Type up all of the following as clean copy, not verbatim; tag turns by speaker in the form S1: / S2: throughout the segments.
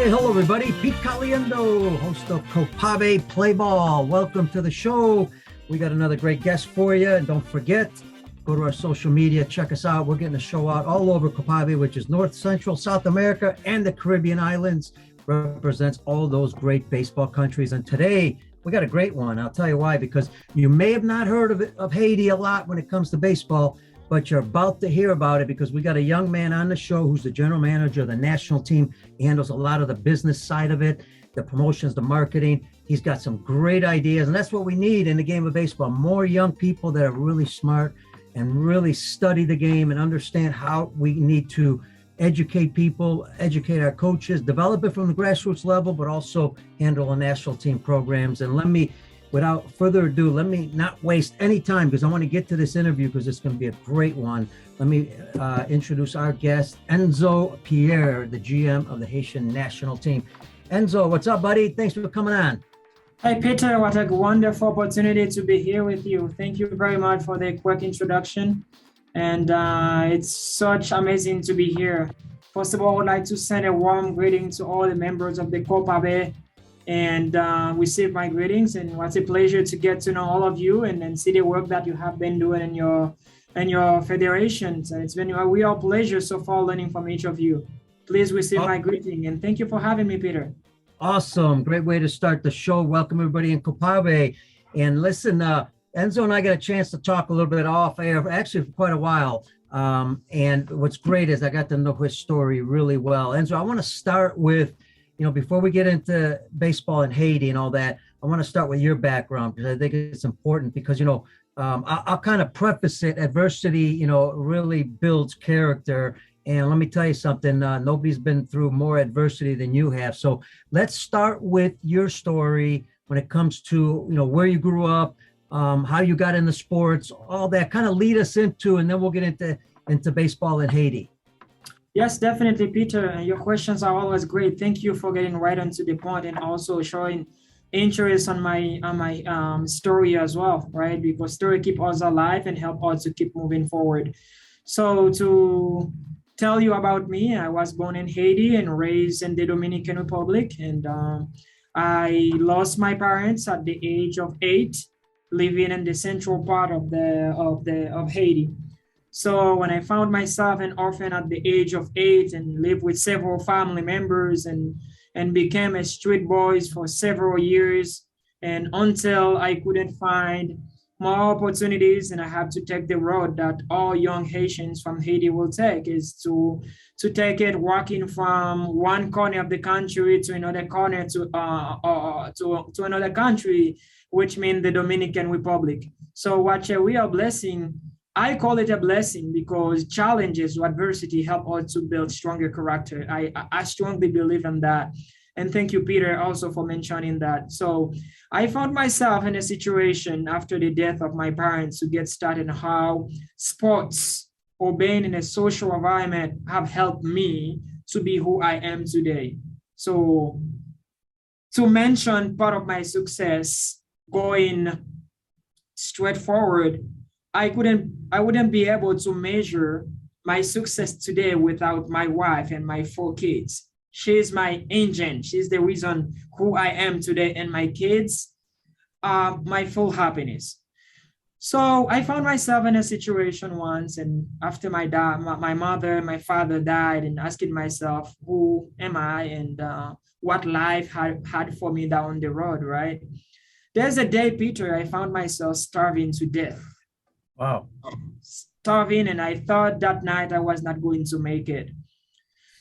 S1: Hey, hello everybody. Pete Caliendo, host of Copabe Play Ball. Welcome to the show. We got another great guest for you. And don't forget, go to our social media, check us out. We're getting a show out all over Copabe, which is North, Central, South America, and the Caribbean islands. Represents all those great baseball countries. And today, we got a great one. I'll tell you why, because you may have not heard of Haiti a lot when it comes to baseball, but you're about to hear about it because we got a young man on the show who's the general manager of the national team. He handles a lot of the business side of it, the promotions, the marketing. He's got some great ideas, and that's what we need in the game of baseball. More young people that are really smart and really study the game and understand how we need to educate people, educate our coaches, develop it from the grassroots level, but also handle the national team programs. And without further ado, let me not waste any time because I want to get to this interview because it's going to be a great one. Let me introduce our guest, Ernso Pierre, the GM of the Haitian National Team. Ernso, what's up, buddy? Thanks for coming on.
S2: Hi, Peter. What a wonderful opportunity to be here with you. Thank you very much for the quick introduction. And it's such amazing to be here. First of all, I would like to send a warm greeting to all the members of the Copabe and receive my greetings. And what a pleasure to get to know all of you and see the work that you have been doing in your federation. So it's been a real pleasure so far learning from each of you. Please receive my greeting and thank you for having me, Peter.
S1: Awesome. Great way to start the show. Welcome everybody in Copabe. And listen, Ernso and I got a chance to talk a little bit off air, actually for quite a while. And what's great is I got to know his story really well. Ernso, I want to start with, before we get into baseball in Haiti and all that, I want to start with your background because I think it's important because, I'll kind of preface it. Adversity, really builds character. And let me tell you something, nobody's been through more adversity than you have. So let's start with your story when it comes to, where you grew up, how you got into sports, all that. Kind of lead us into, and then we'll get into baseball in Haiti.
S2: Yes, definitely, Peter. Your questions are always great. Thank you for getting right onto the point and also showing interest on my story as well, right? Because story keep us alive and help us to keep moving forward. So to tell you about me, I was born in Haiti and raised in the Dominican Republic, and I lost my parents at the age of 8. Living in the central part of Haiti. So when I found myself an orphan at the age of 8 and lived with several family members and became a street boy for several years, and until I couldn't find more opportunities and I had to take the road that all young Haitians from Haiti will take, is to take it walking from one corner of the country to another corner to another country, which means the Dominican Republic. So what a real blessing. I call it a blessing because challenges or adversity help us to build stronger character. I strongly believe in that. And thank you, Peter, also for mentioning that. So I found myself in a situation after the death of my parents to get started on how sports or being in a social environment have helped me to be who I am today. So to mention part of my success, going straight forward, I wouldn't be able to measure my success today without my wife and my 4 kids. She's my engine. She's the reason who I am today, and my kids are my full happiness. So I found myself in a situation once, and after my mother and my father died, and asking myself, who am I, and what life had for me down the road, right? There's a day, Peter, I found myself starving to death.
S1: Wow.
S2: Starving, and I thought that night I was not going to make it.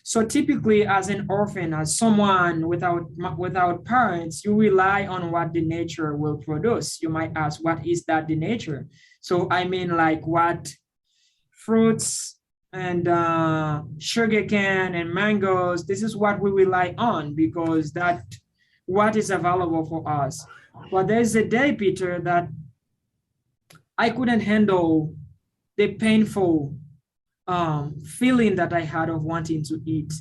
S2: So typically, as an orphan, as someone without parents, you rely on what the nature will produce. You might ask, what is that the nature? So I mean, like what fruits and sugarcane and mangoes, this is what we rely on because that what is available for us. But there's a day, Peter, that I couldn't handle the painful feeling that I had of wanting to eat.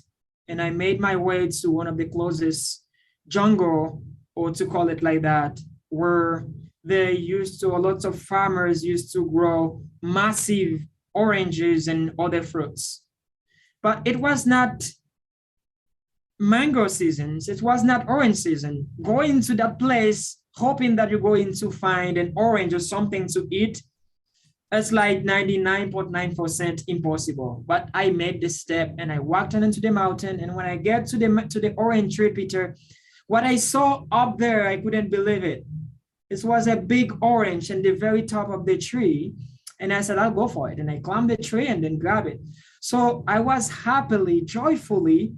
S2: And I made my way to one of the closest jungle, or to call it like that, where lots of farmers used to grow massive oranges and other fruits. But it was not mango seasons. It was not orange season. Going to that place, hoping that you're going to find an orange or something to eat, it's like 99.9% impossible. But I made the step and I walked on into the mountain. And when I get to the orange tree, Peter, what I saw up there, I couldn't believe it. This was a big orange in the very top of the tree. And I said, I'll go for it. And I climbed the tree and then grab it. So I was happily, joyfully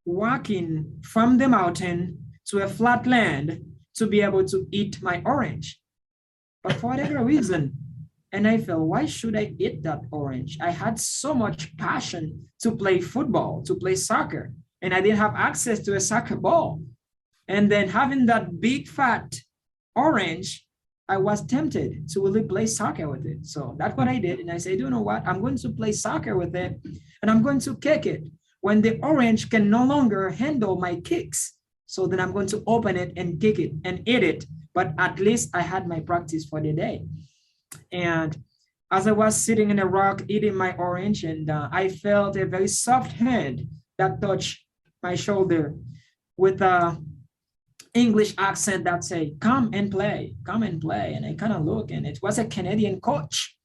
S2: walking from the mountain to a flat land to be able to eat my orange. But for whatever reason, and I felt, why should I eat that orange? I had so much passion to play football, to play soccer, and I didn't have access to a soccer ball. And then having that big fat orange, I was tempted to really play soccer with it. So that's what I did. And I said, you know what? I'm going to play soccer with it and I'm going to kick it. When the orange can no longer handle my kicks, so then I'm going to open it and kick it and eat it. But at least I had my practice for the day. And as I was sitting in a rock eating my orange, and I felt a very soft hand that touched my shoulder with a English accent that say, come and play, come and play. And I kind of look, and it was a Canadian coach,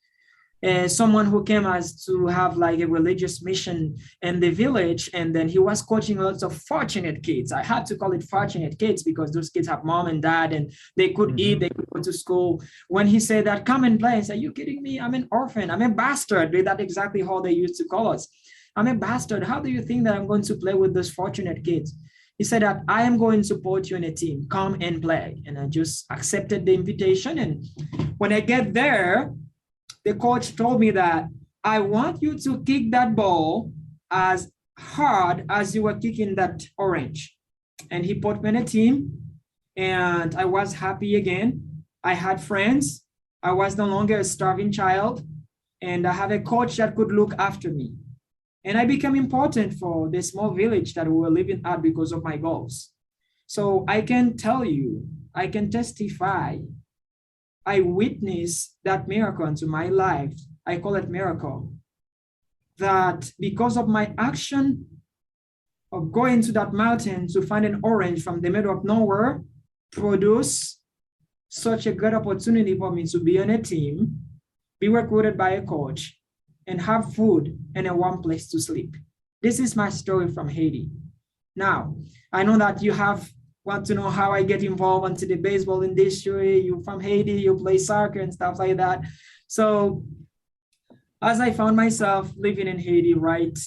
S2: someone who came as to have like a religious mission in the village. And then he was coaching lots of fortunate kids. I had to call it fortunate kids because those kids have mom and dad and they could eat, they could go to school. When he said that, come and play, I said, you kidding me? I'm an orphan, I'm a bastard. That's exactly how they used to call us. I'm a bastard. How do you think that I'm going to play with those fortunate kids? He said that I am going to put you in a team, come and play. And I just accepted the invitation. And when I get there, the coach told me that I want you to kick that ball as hard as you were kicking that orange. And he put me in a team and I was happy again. I had friends. I was no longer a starving child and I have a coach that could look after me. And I became important for the small village that we were living at because of my goals. So I can tell you, I can testify, I witnessed that miracle into my life. I call it miracle. That because of my action of going to that mountain to find an orange from the middle of nowhere, produce such a good opportunity for me to be on a team, be recruited by a coach, and have food and a warm place to sleep. This is my story from Haiti. Now, I know that you want to know how I get involved into the baseball industry. You're from Haiti, you play soccer and stuff like that. So as I found myself living in Haiti right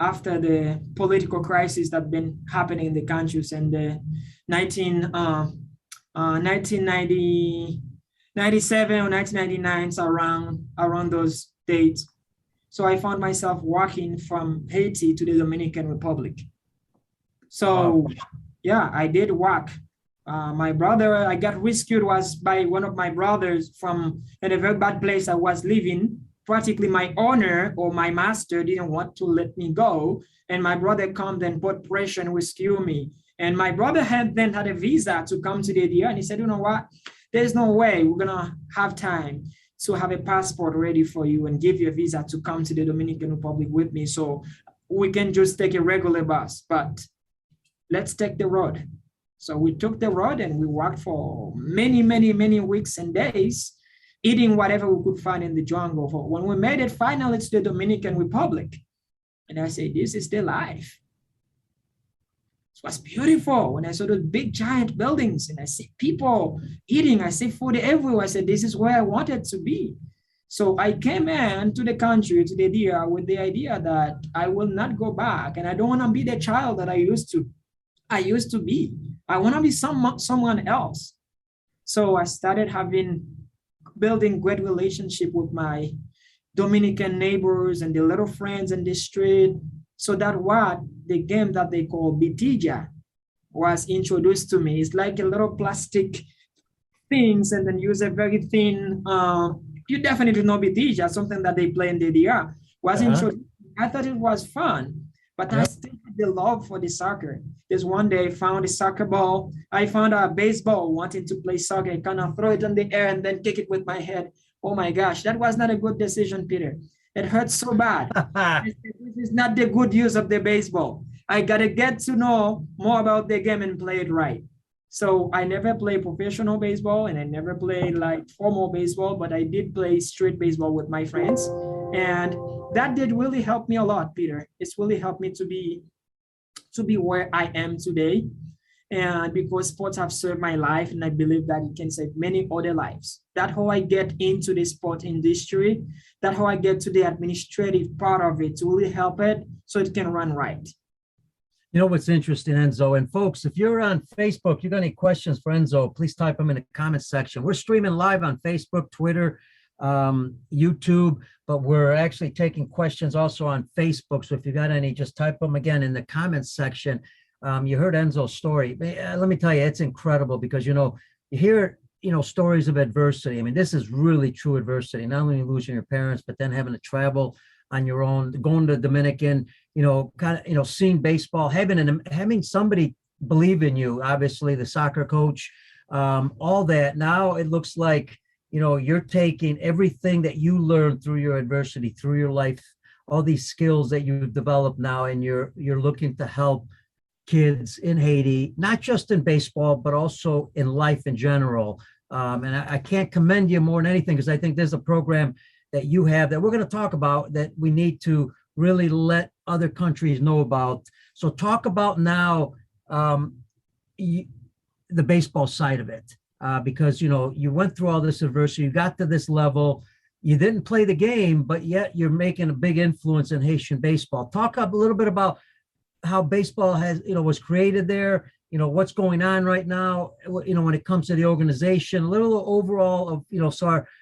S2: after the political crisis that been happening in the country in the 1997 or 1999, so around those dates. So I found myself walking from Haiti to the Dominican Republic. So yeah, I did walk. My brother, I got rescued was by one of my brothers from in a very bad place I was living. Practically my owner or my master didn't want to let me go. And my brother come and put pressure and rescue me. And my brother had a visa to come to the area. And he said, you know what? There's no way we're gonna have time to have a passport ready for you and give you a visa to come to the Dominican Republic with me. So we can just take a regular bus, but let's take the road. So we took the road and we walked for many, many, many weeks and days, eating whatever we could find in the jungle. When we made it finally to the Dominican Republic, and I said, this is the life. It was beautiful when I saw those big giant buildings and I see people eating, I see food everywhere. I said, this is where I wanted to be. So I came in to the country, to the idea with the idea that I will not go back and I don't want to be the child that I used to be. I want to be someone else. So I started building great relationship with my Dominican neighbors and the little friends in the street. So that the game that they call Bitija was introduced to me. It's like a little plastic things and then use a very thin, you definitely know Bitija, something that they play in the DR. Introduced. I thought it was fun, but I still had the love for the soccer. This one day I found a soccer ball. I found a baseball, wanting to play soccer. I kind of throw it in the air and then kick it with my head. Oh my gosh, that was not a good decision, Peter. It hurts so bad. I said, this is not the good use of the baseball. I gotta get to know more about the game and play it right. So I never played professional baseball and I never played like formal baseball, but I did play street baseball with my friends. And that did really help me a lot, Peter. It's really helped me to be where I am today. And because sports have served my life, and I believe that it can save many other lives. That's how I get into the sport industry. That's how I get to the administrative part of it to really help it so it can run right.
S1: You know what's interesting, Enzo? And folks, if you're on Facebook, you got any questions for Enzo, please type them in the comments section. We're streaming live on Facebook, Twitter, YouTube, but we're actually taking questions also on Facebook. So if you got any, just type them again in the comments section. You heard Enzo's story. Let me tell you, it's incredible because, you hear, stories of adversity. I mean, this is really true adversity, not only losing your parents, but then having to travel on your own, going to Dominican, seeing baseball, having somebody believe in you, obviously the soccer coach, all that. Now it looks like, you're taking everything that you learned through your adversity, through your life, all these skills that you've developed now, and you're looking to help kids in Haiti, not just in baseball, but also in life in general. And I can't commend you more than anything, because I think there's a program that you have that we're going to talk about that we need to really let other countries know about. So talk about now the baseball side of it, because, you went through all this adversity, you got to this level, you didn't play the game, but yet you're making a big influence in Haitian baseball. Talk a little bit about how baseball was created there, what's going on right now, when it comes to the organization, a little overall of,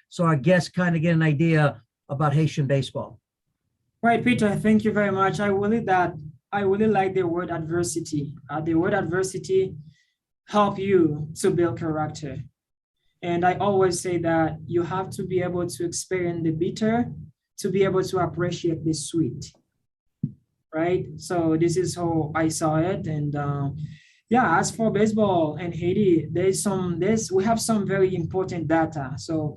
S1: so our guests kind of get an idea about Haitian baseball.
S2: Right, Peter, thank you very much. I really like the word adversity. The word adversity help you to build character. And I always say that you have to be able to experience the bitter to be able to appreciate the sweet. Right? So this is how I saw it. And as for baseball in Haiti, we have some very important data. So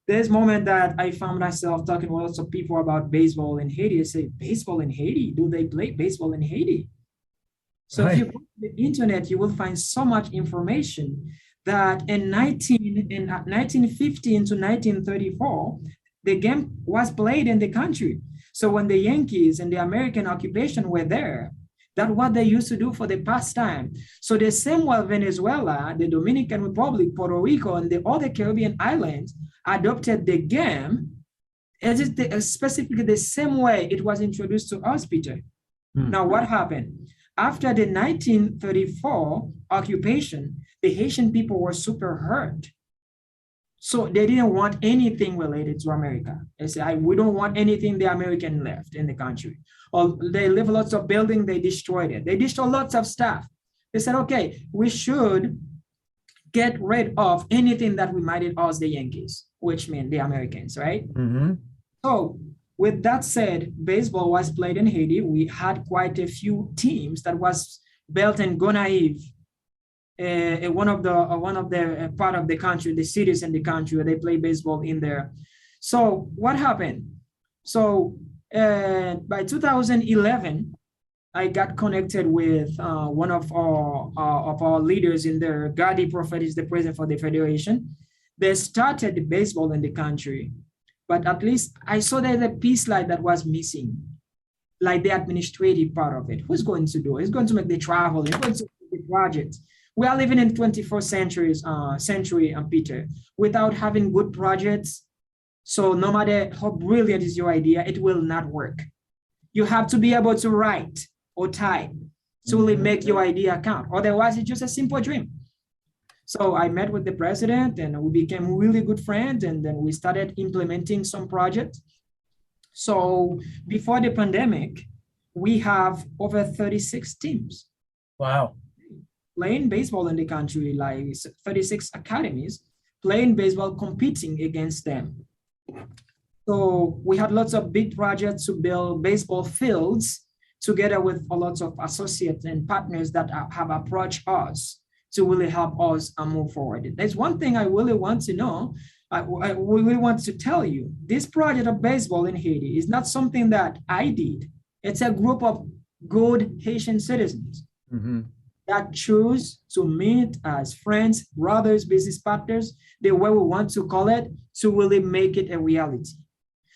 S2: there's moment that I found myself talking with lots of people about baseball in Haiti. I say, baseball in Haiti? Do they play baseball in Haiti? So If you go to the internet, you will find so much information that in 1950 into 1934, the game was played in the country. So when the Yankees and the American occupation were there, that's what they used to do for the pastime. So the same way Venezuela, the Dominican Republic, Puerto Rico, and the other Caribbean islands adopted the game, specifically the same way it was introduced to us, Peter. Now, what happened? After the 1934 occupation, the Haitian people were super hurt. So they didn't want anything related to America. They said, we don't want anything the American left in the country. Or they left lots of buildings, they destroyed it. They destroyed lots of stuff. They said, okay, we should get rid of anything that reminded us the Yankees, which meant the Americans, right?
S1: Mm-hmm.
S2: So with that said, baseball was played in Haiti. We had quite a few teams that was built in Gonaïve, one of the part of the country, the cities in the country where they play baseball in there. So what happened? So by 2011, I got connected with one of our leaders in there. Gadi Prophet is the president for the federation. They started the baseball in the country, but at least I saw there's a piece like that was missing, like the administrative part of it. Who's going to do it? Who's going to make the travel? Who's going to make the projects? We are living in 21st century, Peter, without having good projects. So no matter how brilliant is your idea, it will not work. You have to be able to write or type to really make your idea count. Otherwise, it's just a simple dream. So I met with the president and we became really good friends, and then we started implementing some projects. So before the pandemic, we have over 36 teams.
S1: Wow.
S2: Playing baseball in the country, like 36 academies, playing baseball, competing against them. So we had lots of big projects to build baseball fields together with a lot of associates and partners that have approached us to really help us move forward. There's one thing I really want to know. I really want to tell you, this project of baseball in Haiti is not something that I did. It's a group of good Haitian citizens
S1: Mm-hmm.
S2: that choose to meet as friends, brothers, business partners, the way we want to call it, to really make it a reality.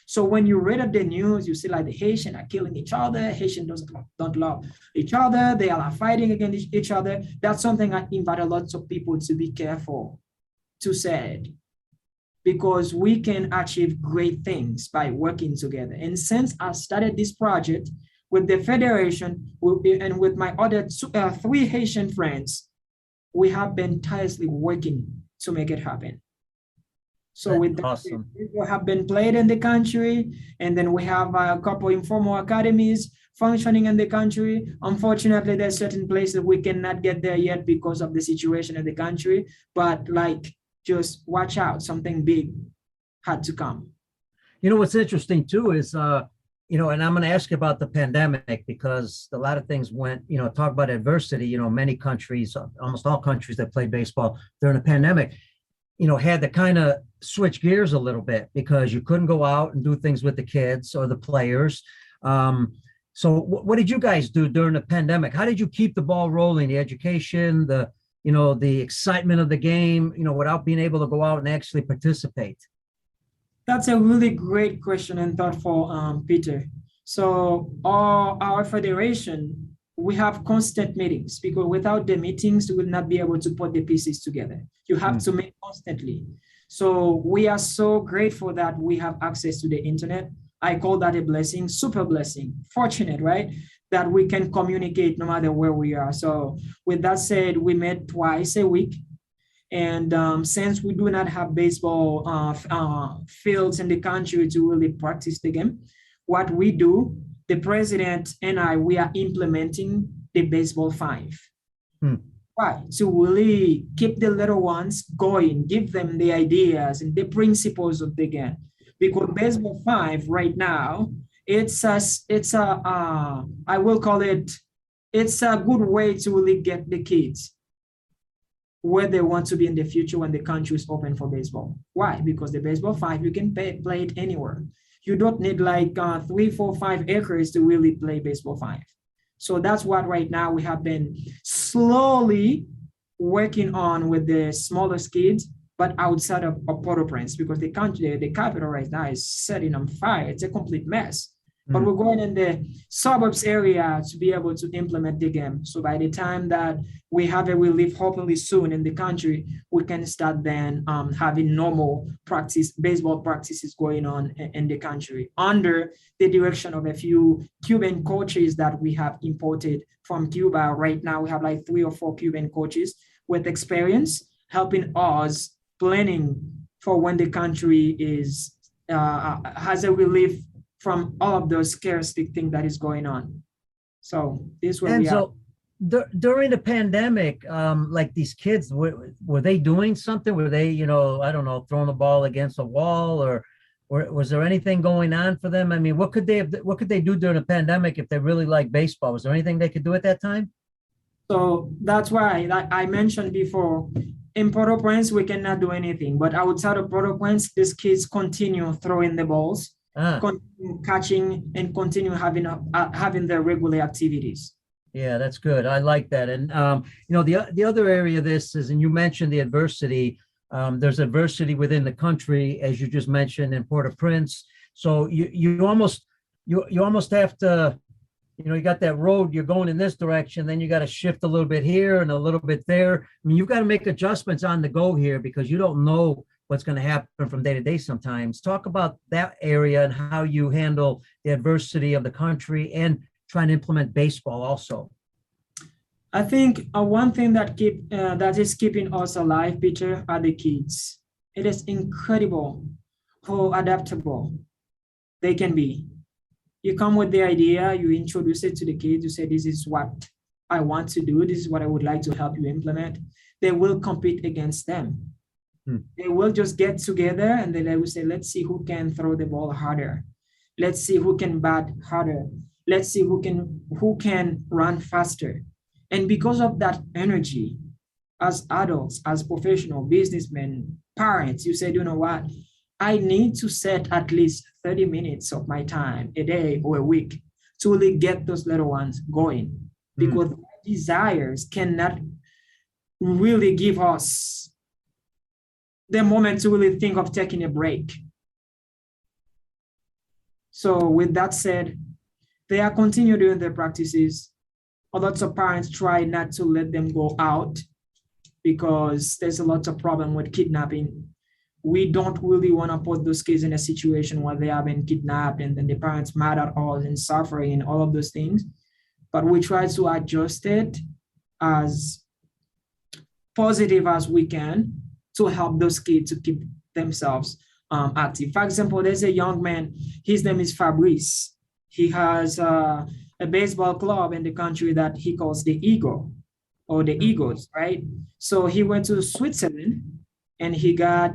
S2: So when you read up the news, you see like the Haitian are killing each other, Haitian don't love each other, they are fighting against each other. That's something I invite a lot of people to be careful to say it, because we can achieve great things by working together. And since I started this project with the Federation and with my other three Haitian friends, we have been tirelessly working to make it happen. So
S1: That's
S2: with that,
S1: awesome.
S2: people have been played in the country, and then we have a couple informal academies functioning in the country. Unfortunately, there's certain places we cannot get there yet because of the situation in the country, but like, just watch out, something big had to come.
S1: You know, what's interesting too is, and I'm going to ask you about the pandemic, because a lot of things went, talk about adversity, many countries, almost all countries that play baseball during the pandemic, had to kind of switch gears a little bit, because you couldn't go out and do things with the kids or the players. So what did you guys do during the pandemic? How did you keep the ball rolling, the education, the excitement of the game, without being able to go out and actually participate?
S2: That's a really great question and thoughtful, Peter. So our federation, we have constant meetings, because without the meetings, we will not be able to put the pieces together. You have to meet constantly. So we are so grateful that we have access to the internet. I call that a blessing, super blessing, fortunate, right? That we can communicate no matter where we are. So with that said, we met twice a week. And since we do not have baseball fields in the country to really practice the game, what we do, the president and I, we are implementing the baseball 5. Right, to really keep the little ones going, give them the ideas and the principles of the game. Because baseball 5 right now, I will call it, it's a good way to really get the kids where they want to be in the future when the country is open for baseball. Why? Because the baseball 5, you can play it anywhere. You don't need like 3, 4, 5 acres to really play baseball 5. So that's what right now we have been slowly working on with the smallest kids, but outside of Port-au-Prince, because the country, the capital right now is setting on fire. It's a complete mess. But we're going in the suburbs area to be able to implement the game. So by the time that we have a relief, hopefully soon in the country, we can start then having normal baseball practices going on in the country under the direction of a few Cuban coaches that we have imported from Cuba. Right now, we have like 3 or 4 Cuban coaches with experience helping us planning for when the country has a relief from all of those scarcity thing that is going on. So this will be.
S1: So during the pandemic, like these kids, were they doing something? Were they, I don't know, throwing the ball against a wall, or was there anything going on for them? I mean, what could they do during the pandemic if they really like baseball? Was there anything they could do at that time?
S2: So that's why, like I mentioned before, in Port-au-Prince, we cannot do anything, but outside of Port-au-Prince, these kids continue throwing the balls, continue catching, and continue having their regular activities.
S1: Yeah, that's good. I like that. And the other area of this is, and you mentioned the adversity. There's adversity within the country, as you just mentioned, in Port-au-Prince. So you almost have to, you got that road, you're going in this direction, then you got to shift a little bit here and a little bit there. I mean, you've got to make adjustments on the go here, because you don't know what's going to happen from day to day sometimes. Talk about that area and how you handle the adversity of the country and trying to implement baseball also.
S2: I think one thing that is keeping us alive, Peter, are the kids. It is incredible how adaptable they can be. You come with the idea, you introduce it to the kids, you say, this is what I want to do, this is what I would like to help you implement. They will compete against them. They will just get together and then they will say, let's see who can throw the ball harder. Let's see who can bat harder. Let's see who can run faster. And because of that energy, as adults, as professional businessmen, parents, you said, you know what? I need to set at least 30 minutes of my time a day or a week to really get those little ones going, because desires cannot really give us the moment to really think of taking a break. So with that said, they are continue doing their practices. Lots of parents try not to let them go out because there's a lot of problem with kidnapping. We don't really want to put those kids in a situation where they have been kidnapped and then the parents mad at all and suffering and all of those things. But we try to adjust it as positive as we can to help those kids to keep themselves active. For example, there's a young man, his name is Fabrice. He has a baseball club in the country that he calls the Eagle or the Eagles, right? So he went to Switzerland and he got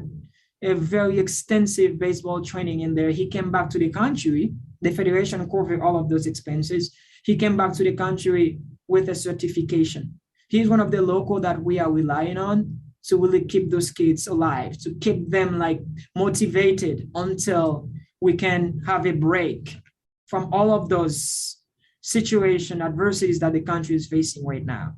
S2: a very extensive baseball training in there. He came back to the country. The Federation covered all of those expenses. He came back to the country with a certification. He's one of the local that we are relying on to really keep those kids alive, to keep them like motivated until we can have a break from all of those situation adversities that the country is facing right now.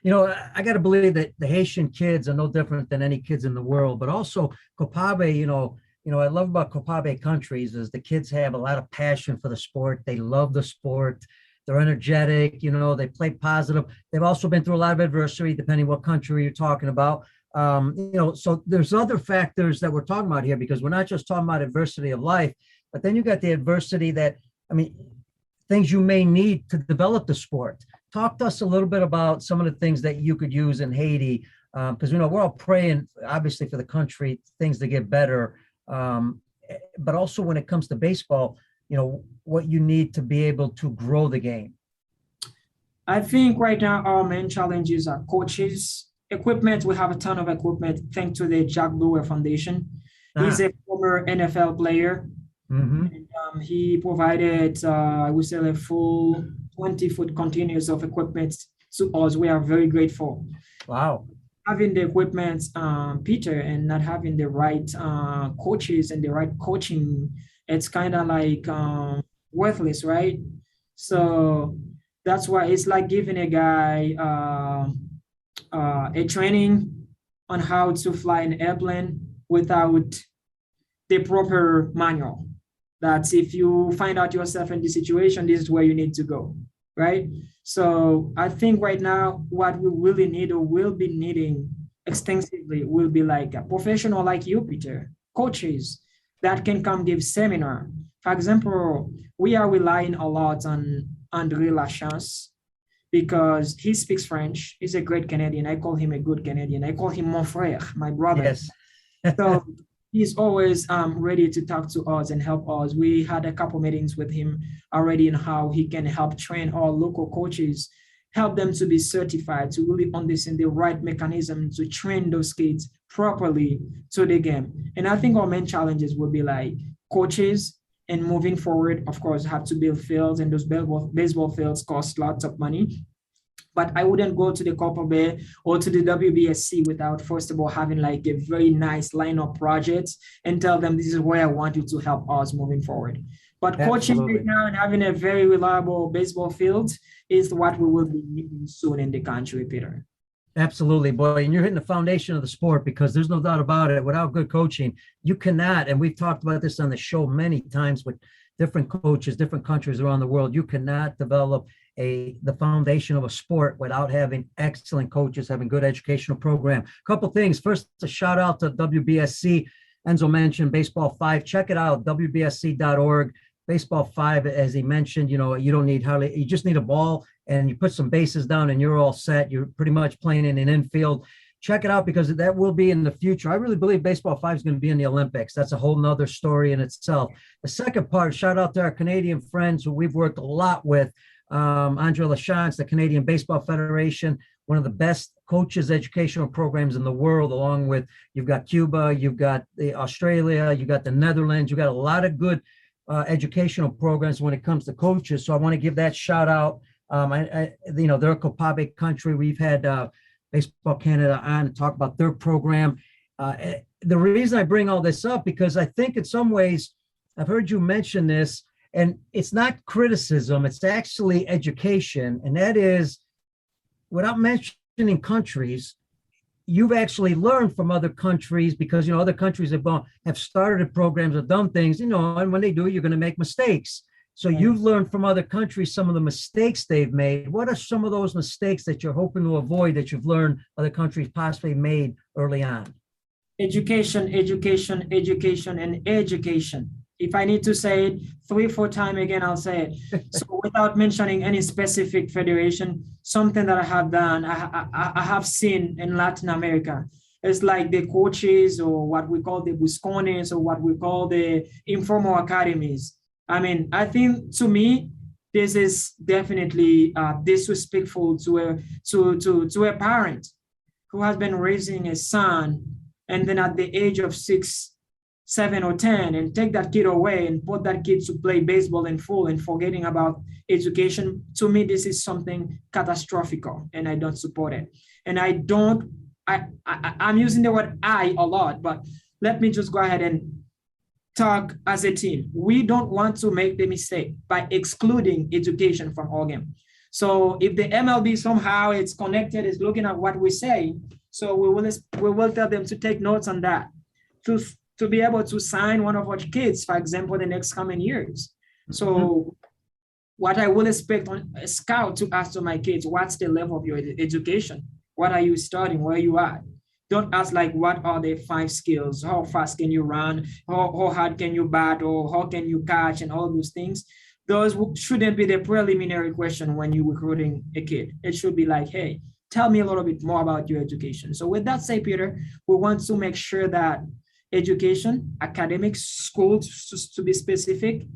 S1: You know, I got to believe that the Haitian kids are no different than any kids in the world, but also Copabe, I love about Copabe countries is the kids have a lot of passion for the sport. They love the sport. They're energetic, they play positive. They've also been through a lot of adversity, depending what country you're talking about. So there's other factors that we're talking about here, because we're not just talking about adversity of life, but then you got the adversity that, things you may need to develop the sport. Talk to us a little bit about some of the things that you could use in Haiti, because we're all praying, obviously, for the country, things to get better. But also when it comes to baseball, what you need to be able to grow the game.
S2: I think right now our main challenges are coaches, equipment. We have a ton of equipment thanks to the Jack Brewer Foundation. He's a former NFL player.
S1: Mm-hmm.
S2: And, he provided, I would say, a full 20-foot containers of equipment to us. We are very grateful.
S1: Wow.
S2: Having the equipment, Peter, and not having the right coaches and the right coaching, it's kind of like worthless, right? So that's why it's like giving a guy a training on how to fly an airplane without the proper manual. That's if you find out yourself in this situation, this is where you need to go, right? So I think right now, what we really need or will be needing extensively will be like a professional like you, Peter, coaches that can come give seminar. For example, we are relying a lot on André Lachance because he speaks French. He's a great Canadian. I call him a good Canadian. I call him mon frère, my brother.
S1: Yes.
S2: So he's always ready to talk to us and help us. We had a couple meetings with him already on how he can help train our local coaches, help them to be certified, to really understand the right mechanism to train those kids properly to the game. And I think our main challenges will be like coaches, and moving forward, of course, have to build fields, and those baseball fields cost lots of money. But I wouldn't go to the Copabe or to the WBSC without, first of all, having like a very nice lineup projects and tell them this is where I want you to help us moving forward. But coaching right now and having a very reliable baseball field is what we will be needing soon in the country, Peter.
S1: Absolutely, boy. And you're hitting the foundation of the sport, because there's no doubt about it. Without good coaching, you cannot, and we've talked about this on the show many times with different coaches, different countries around the world, you cannot develop the foundation of a sport without having excellent coaches, having good educational program. A couple things. First, a shout out to WBSC. Ernso mentioned Baseball 5. Check it out, WBSC.org. Baseball 5, as he mentioned, you don't need you just need a ball and you put some bases down and you're all set. You're pretty much playing in an infield. Check it out, because that will be in the future. I really believe Baseball 5 is going to be in the Olympics. That's a whole nother story in itself. The second part, shout out to our Canadian friends who we've worked a lot with. Andre Lachance, the Canadian Baseball Federation, one of the best coaches educational programs in the world, along with, you've got Cuba, you've got Australia, you've got the Netherlands, you've got a lot of good educational programs when it comes to coaches. So I want to give that shout out. They're a Copabe country. We've had Baseball Canada on to talk about their program. The reason I bring all this up, because I think in some ways, I've heard you mention this, And it's not criticism, it's actually education. And that is, without mentioning countries, you've actually learned from other countries because, other countries have started programs, have done things, and when they do, you're going to make mistakes. So you've learned from other countries some of the mistakes they've made. What are some of those mistakes that you're hoping to avoid that you've learned other countries possibly made early on?
S2: Education, education, education, and education. If I need to say it 3-4 times again, I'll say it. So without mentioning any specific federation, something that I have done, I have seen in Latin America. It's like the coaches, or what we call the buscones, or what we call the informal academies. I mean, I think, to me, this is definitely disrespectful to a parent who has been raising a son, and then at the age of 6, 7, or 10, and take that kid away and put that kid to play baseball in full and forgetting about education. To me, this is something catastrophic, and I don't support it. And I'm using the word "I" a lot, but let me just go ahead and talk as a team. We don't want to make the mistake by excluding education from our game. So if the MLB somehow it's connected, is looking at what we say, so we will tell them to take notes on that, to be able to sign one of our kids, for example, the next coming years. So what I will expect on a scout to ask to my kids, what's the level of your education? What are you studying? Where you at? Don't ask like, what are the 5 skills? How fast can you run? How hard can you bat? Or how can you catch? And all those things. Those shouldn't be the preliminary question when you're recruiting a kid. It should be like, hey, tell me a little bit more about your education. So with that said, Peter, we want to make sure that education, academics, schools, to be specific,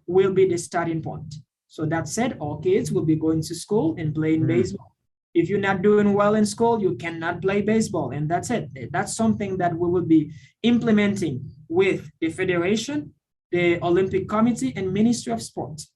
S2: will be the starting point. So that said, all kids will be going to school and playing baseball. If you're not doing well in school, you cannot play baseball, and that's it. That's something that we will be implementing with the Federation, the Olympic Committee, and Ministry of Sports.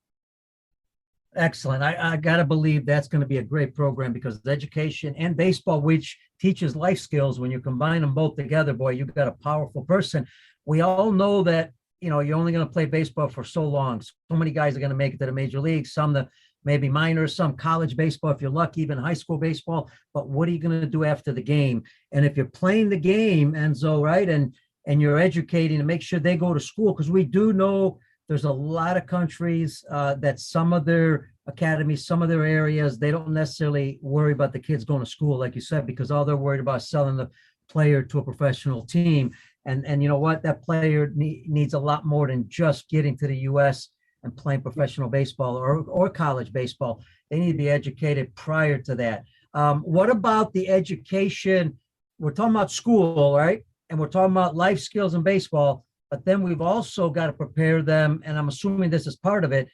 S1: Excellent. I got to believe that's going to be a great program, because education and baseball, which teaches life skills, when you combine them both together, boy, you've got a powerful person. We all know that, you're only going to play baseball for so long. So many guys are going to make it to the major leagues, some the maybe minors, some college baseball, if you're lucky, even high school baseball. But what are you going to do after the game? And if you're playing the game, Enzo, right, and you're educating to make sure they go to school, because we do know there's a lot of countries that some of their academies, some of their areas, they don't necessarily worry about the kids going to school, like you said, because all they're worried about is selling the player to a professional team. And you know what? That player needs a lot more than just getting to the U.S. and playing professional baseball or college baseball. They need to be educated prior to that. What about the education? We're talking about school, right? And we're talking about life skills in baseball, but then we've also got to prepare them, and I'm assuming this is part of it,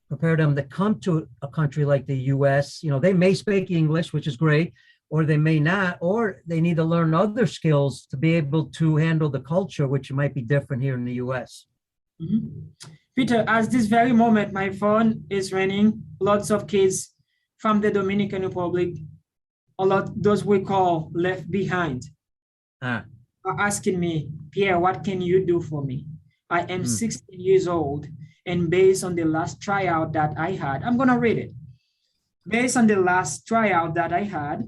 S1: prepare them to come to a country like the U.S. They may speak English, which is great, or they may not, or they need to learn other skills to be able to handle the culture, which might be different here in the U.S.
S2: Peter, at this very moment, my phone is ringing. Lots of kids from the Dominican Republic, those we call left behind, are asking me, Pierre, what can you do for me? I am 16 years old, and based on the last tryout that I had, I'm going to read it. Based on the last tryout that I had,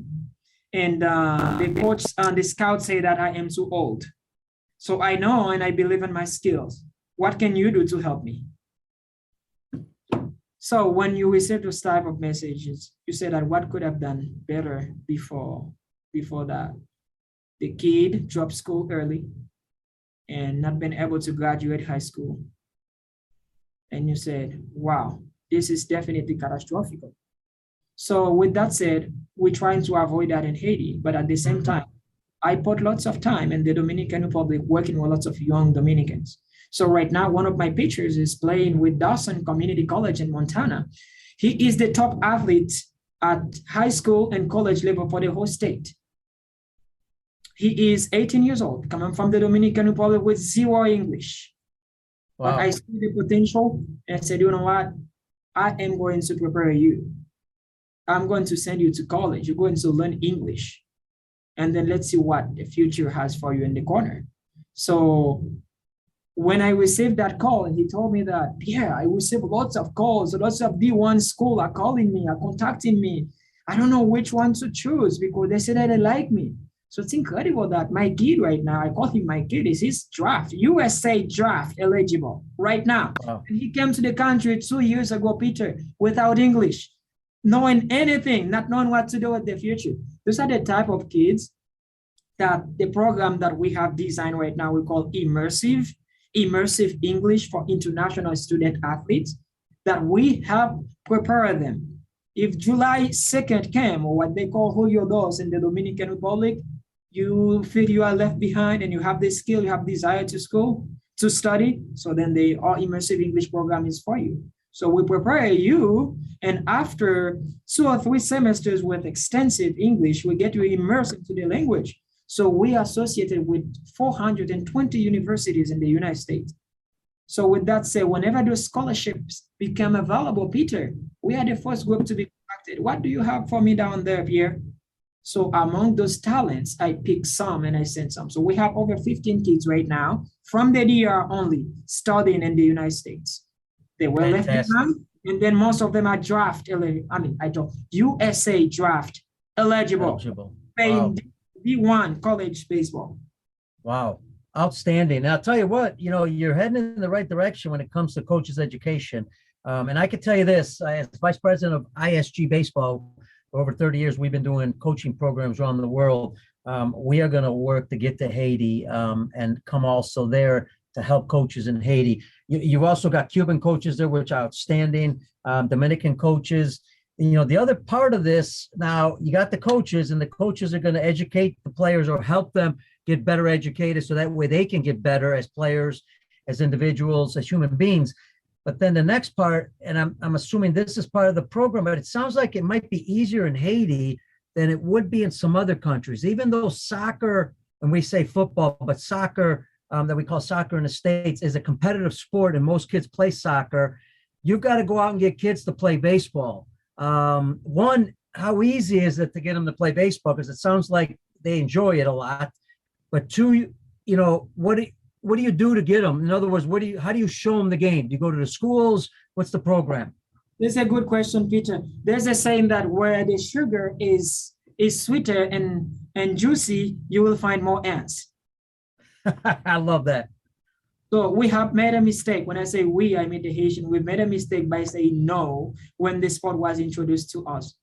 S2: and the coach and the scout say that I am too old. So I know and I believe in my skills. What can you do to help me? So when you receive those type of messages, you say that what could have done better before that? The kid dropped school early and not been able to graduate high school. And you said, wow, this is definitely catastrophic. So with that said, we're trying to avoid that in Haiti, but at the same time, I put lots of time in the Dominican Republic working with lots of young Dominicans. So right now, one of my pitchers is playing with Dawson Community College in Montana. He is the top athlete at high school and college level for the whole state. He is 18 years old, coming from the Dominican Republic with 0 English. Wow. But I see the potential, and I said, you know what? I am going to prepare you. I'm going to send you to college. You're going to learn English. And then let's see what the future has for you in the corner. So when I received that call, and he told me that, Pierre, I received lots of calls, lots of D1 school are calling me, are contacting me. I don't know which one to choose because they said that they like me. So it's incredible that my kid right now, I call him my kid, is his draft, USA draft eligible right now.
S1: Wow.
S2: And he came to the country 2 years ago, Peter, without English, knowing anything, not knowing what to do with the future. Those are the type of kids that the program that we have designed right now, we call immersive English for international student athletes, that we help prepare them. If July 2nd came, or what they call Julio Dos in the Dominican Republic, you feel you are left behind and you have the skill, you have desire to study, so then our immersive English program is for you. So we prepare you, and after 2 or 3 semesters with extensive English, we get you immersed into the language. So we are associated with 420 universities in the United States. So with that said, whenever those scholarships become available, Peter, we are the first group to be contacted. What do you have for me down there, Pierre? So among those talents, I pick some and I send some. So we have over 15 kids right now from the DR only studying in the United States. They were left behind, and then most of them are USA draft eligible.
S1: Wow.
S2: D1 college baseball.
S1: Wow. Outstanding. Now, I'll tell you what, you're heading in the right direction when it comes to coaches education. And I can tell you this, as vice president of ISG baseball, for over 30 years, we've been doing coaching programs around the world. We are going to work to get to Haiti and come also there to help coaches in Haiti. You've also got Cuban coaches there, which are outstanding, Dominican coaches. The other part of this, now you got the coaches, and the coaches are going to educate the players or help them get better educated so that way they can get better as players, as individuals, as human beings. But then the next part, and I'm assuming this is part of the program, but it sounds like it might be easier in Haiti than it would be in some other countries, even though soccer, and we say football, but soccer that we call soccer in the States is a competitive sport and most kids play soccer. You've got to go out and get kids to play baseball. One, how easy is it to get them to play baseball? Because it sounds like they enjoy it a lot. But two, what do you do to get them? In other words, how do you show them the game? Do you go to the schools? What's the program?
S2: This is a good question, Peter. There's a saying that where the sugar is sweeter and juicy, you will find more ants.
S1: I love that.
S2: So we have made a mistake. When I say we, I mean the Haitian. We made a mistake by saying no when the sport was introduced to us.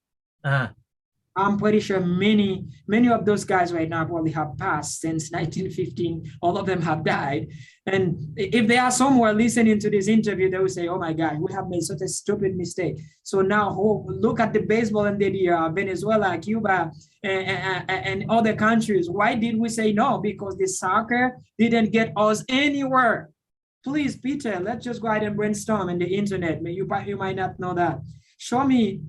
S2: I'm pretty sure many of those guys right now probably have passed since 1915. All of them have died. And if they are somewhere listening to this interview, they will say, oh my God, we have made such a stupid mistake. So now look at the baseball in Venezuela, Cuba, and other countries. Why did we say no? Because the soccer didn't get us anywhere. Please, Peter, let's just go ahead and brainstorm in the internet. You might not know that. Show me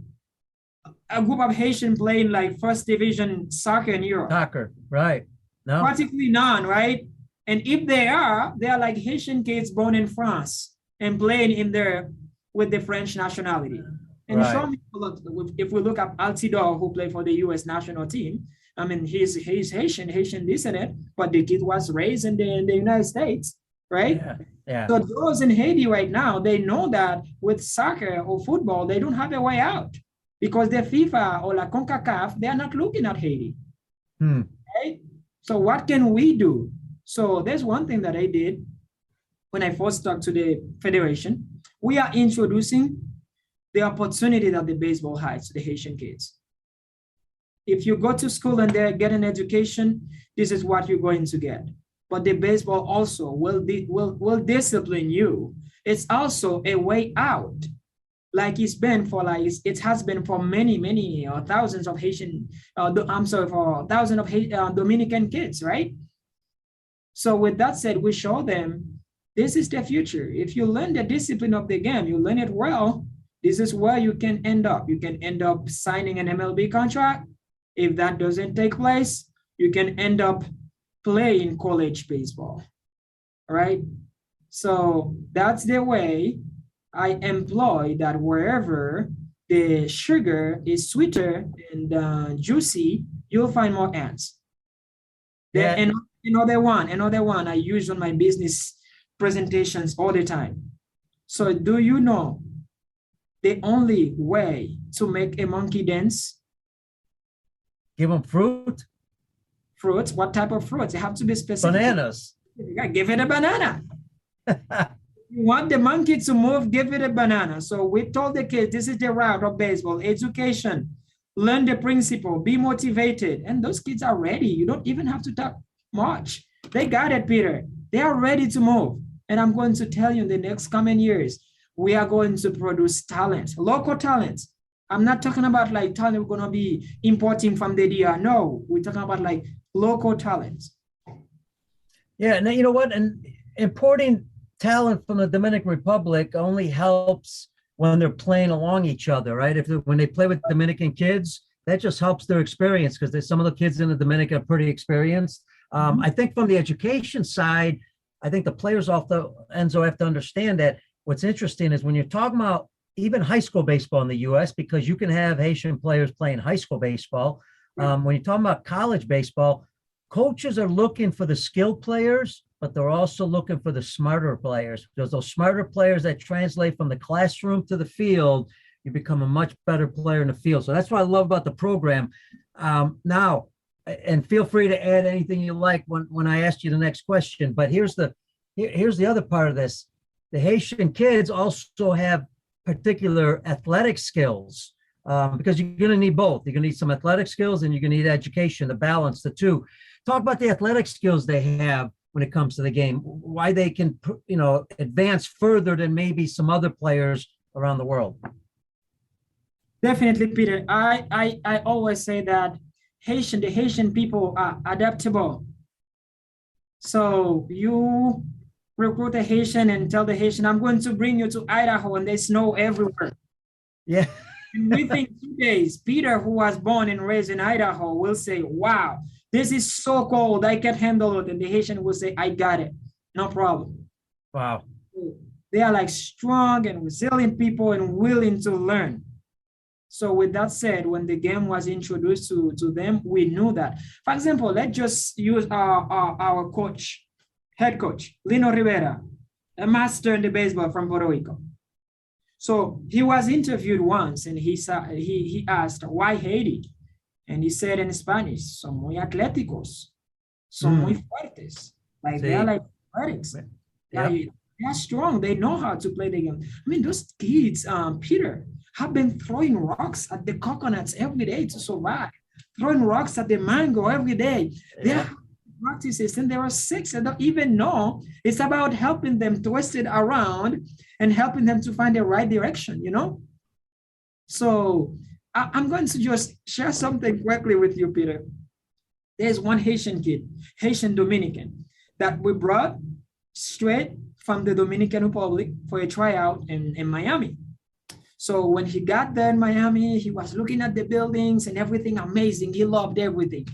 S2: a group of Haitian playing like first division soccer in Europe.
S1: Soccer, right. No.
S2: Practically none, right? And if they are like Haitian kids born in France and playing in there with the French nationality. And right. Show me, if we look at Altidore, who played for the US national team, I mean, he's Haitian descendant, but the kid was raised in the United States, right?
S1: Yeah.
S2: So those in Haiti right now, they know that with soccer or football, they don't have a way out. Because the FIFA or la CONCACAF, they are not looking at Haiti, right? So what can we do? So there's one thing that I did when I first talked to the Federation. We are introducing the opportunity that the baseball has to the Haitian kids. If you go to school and they get an education, this is what you're going to get. But the baseball also will discipline you. It's also a way out. Like it has been for many thousands of Haitian, for thousands of Dominican kids, right? So with that said, we show them this is the future. If you learn the discipline of the game, you learn it well, this is where you can end up. You can end up signing an MLB contract. If that doesn't take place, you can end up playing college baseball, right? So that's the way I employ that wherever the sugar is sweeter and juicy, you'll find more ants. Yeah. Another one I use on my business presentations all the time. So do you know the only way to make a monkey dance?
S1: Give them fruit.
S2: Fruits? What type of fruits? They have to be specific.
S1: Bananas.
S2: Yeah, give it a banana. You want the monkey to move, give it a banana. So we told the kids, this is the route of baseball, education, learn the principle, be motivated. And those kids are ready. You don't even have to talk much. They got it, Peter. They are ready to move. And I'm going to tell you in the next coming years, we are going to produce talent, local talent. I'm not talking about like talent we're going to be importing from the DR. No, we're talking about like local talent.
S1: Yeah, and you know what? And importing talent from the Dominican Republic only helps when they're playing along each other, right? When they play with Dominican kids, that just helps their experience because there's some of the kids in the Dominican are pretty experienced. I think from the education side, I think the players off the Enzo have to understand that what's interesting is when you're talking about even high school baseball in the U.S., because you can have Haitian players playing high school baseball. When you're talking about college baseball, coaches are looking for the skilled players, but they're also looking for the smarter players, because those smarter players that translate from the classroom to the field, you become a much better player in the field. So that's what I love about the program. Now, and feel free to add anything you like when I ask you the next question. But here's the other part of this. The Haitian kids also have particular athletic skills because you're going to need both. You're going to need some athletic skills and you're going to need education to balance the two. Talk about the athletic skills they have when it comes to the game, why they can, advance further than maybe some other players around the world.
S2: Definitely, Peter. I always say that the Haitian people are adaptable. So you recruit a Haitian and tell the Haitian, I'm going to bring you to Idaho and there's snow everywhere.
S1: Yeah.
S2: And within 2 days, Peter, who was born and raised in Idaho, will say, wow, this is so cold, I can't handle it. And the Haitian will say, I got it, no problem.
S1: Wow.
S2: They are like strong and resilient people and willing to learn. So with that said, when the game was introduced to them, we knew that. For example, let's just use our coach, head coach, Lino Rivera, a master in the baseball from Puerto Rico. So he was interviewed once and he asked, why Haiti? And he said in Spanish, son muy atléticos, son muy fuertes. Like they're like athletics. Yep. They're strong. They know how to play the game. I mean, those kids, Peter, have been throwing rocks at the coconuts every day to survive, throwing rocks at the mango every day. They have practices and there are 6 that don't even know. It's about helping them twist it around and helping them to find the right direction, So I'm going to just share something quickly with you, Peter. There's one Haitian kid, Haitian Dominican, that we brought straight from the Dominican Republic for a tryout in Miami. So when he got there in Miami, he was looking at the buildings and everything amazing. He loved everything.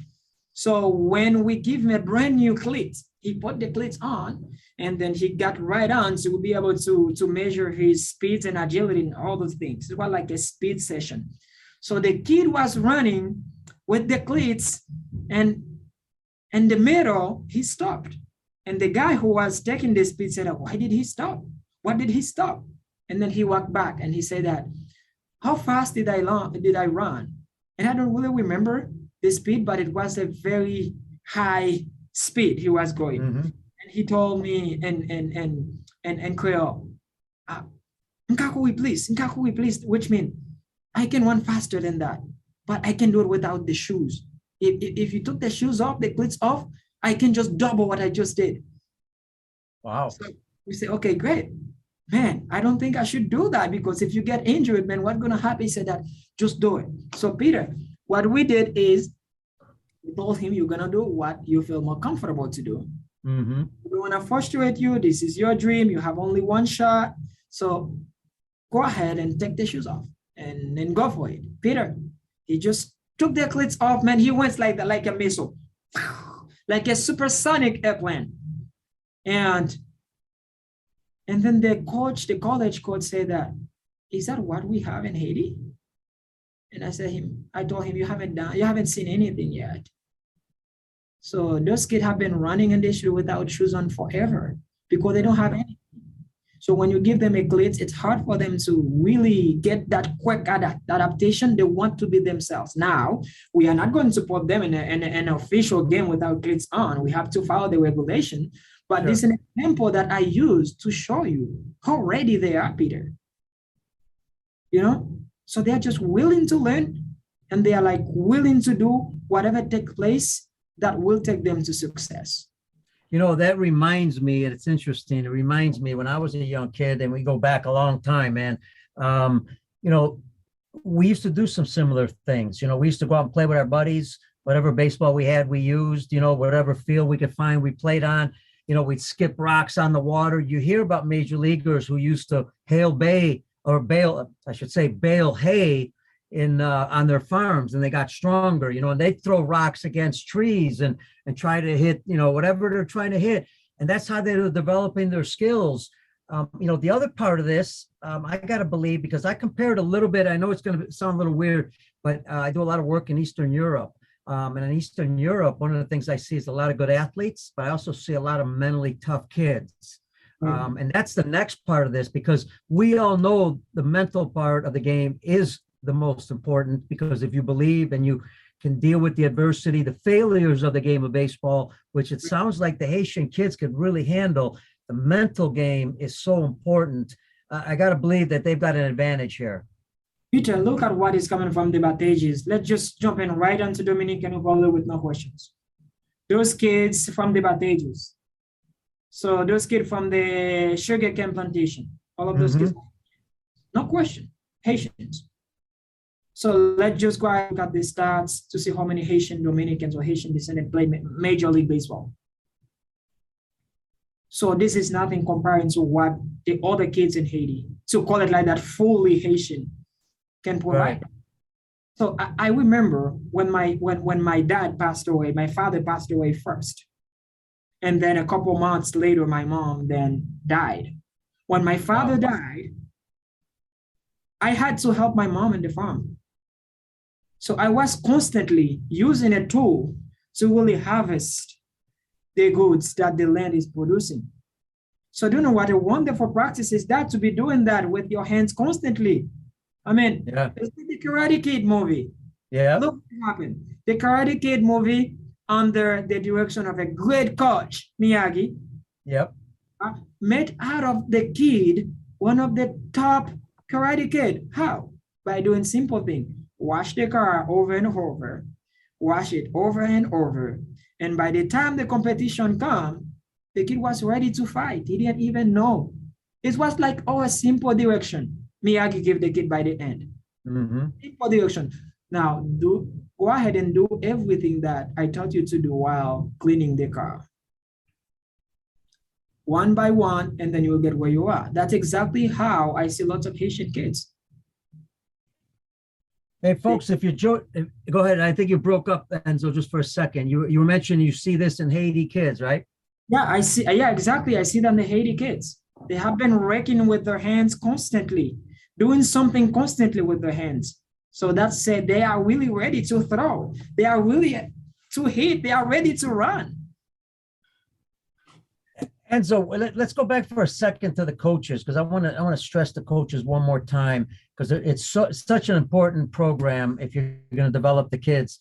S2: So when we give him a brand new cleat, he put the cleats on and then he got right on to be able to measure his speed and agility and all those things. It was like a speed session. So the kid was running with the cleats and in the middle, he stopped. And the guy who was taking the speed said, why did he stop? What did he stop? And then he walked back and he said that, how fast did I run? And I don't really remember the speed, but it was a very high speed he was going. And he told me in Creole, Nkakui, please, which means I can run faster than that, but I can do it without the shoes. If you took the shoes off, the cleats off, I can just double what I just did.
S1: Wow.
S2: So we say, okay, great. Man, I don't think I should do that because if you get injured, man, what's going to happen? He said that, just do it. So Peter, what we did is we told him you're going to do what you feel more comfortable to do. We want to frustrate you. This is your dream. You have only one shot. So go ahead and take the shoes off and then go for it. Peter, he just took the cleats off, man. He went like a missile, like a supersonic airplane. And then the college coach said that, is that what we have in Haiti? And I told him, you haven't seen anything yet. So those kids have been running in the street without shoes on forever. because they don't have any. So when you give them a glitz, it's hard for them to really get that quick adaptation. They want to be themselves. Now, we are not going to put them in an official game without glitz on. We have to follow the regulation. But this is an example that I use to show you how ready they are, Peter. You know? So they're just willing to learn, and they are like willing to do whatever takes place that will take them to success.
S1: You know, that reminds me, and it's interesting. It reminds me when I was a young kid, and we go back a long time, man. You know, we used to do some similar things. You know, we used to go out and play with our buddies. Whatever baseball we had, we used. You know, whatever field we could find, we played on. You know, we'd skip rocks on the water. You hear about major leaguers who used to bale hay in on their farms, and they got stronger, you know, and they throw rocks against trees and try to hit, you know, whatever they're trying to hit. And that's how they're developing their skills. You know, the other part of this, I got to believe, because I compared a little bit, I know it's going to sound a little weird, but I do a lot of work in Eastern Europe. And in Eastern Europe, one of the things I see is a lot of good athletes, but I also see a lot of mentally tough kids. And that's the next part of this, because we all know the mental part of the game is the most important, because if you believe and you can deal with the adversity, the failures of the game of baseball, which it sounds like the Haitian kids could really handle, the mental game is so important. I got to believe that they've got an advantage here.
S2: Peter, look at what is coming from the Battages. Let's just jump in right onto Dominican Republic with no questions. Those kids from the Battages. So those kids from the sugarcane plantation, all of those kids, no question, Haitians. So let's just go and look at the stats to see how many Haitian Dominicans or Haitian descendants play Major League Baseball. So this is nothing comparing to what the other kids in Haiti, to call it like that, fully Haitian, can provide. Right. So I remember when my dad passed away, my father passed away first. And then a couple months later, my mom then died. When my father died, I had to help my mom in the farm. So I was constantly using a tool to really harvest the goods that the land is producing. So do you know what a wonderful practice is that, to be doing that with your hands constantly? I mean, it's the Karate Kid movie.
S1: Yeah.
S2: Look what happened. The Karate Kid movie, under the direction of a great coach, Miyagi, made out of the kid one of the top Karate Kid. How? By doing simple things. Wash the car over and over, wash it over and over. And by the time the competition comes, the kid was ready to fight. He didn't even know. It was like, a simple direction. Miyagi gave the kid by the end. Simple direction. Now, go ahead and do everything that I taught you to do while cleaning the car. One by one, and then you'll get where you are. That's exactly how I see lots of Haitian kids.
S1: Hey, folks, if you go ahead. I think you broke up, Enzo, just for a second. You were mentioning you see this in Haiti kids, right?
S2: Yeah, I see. Yeah, exactly. I see that in the Haiti kids. They have been working with their hands constantly, doing something constantly with their hands. So that's it. They are really ready to throw. They are really to hit. They are ready to run.
S1: And so let's go back for a second to the coaches, because I want to stress the coaches one more time, because it's such an important program if you're going to develop the kids.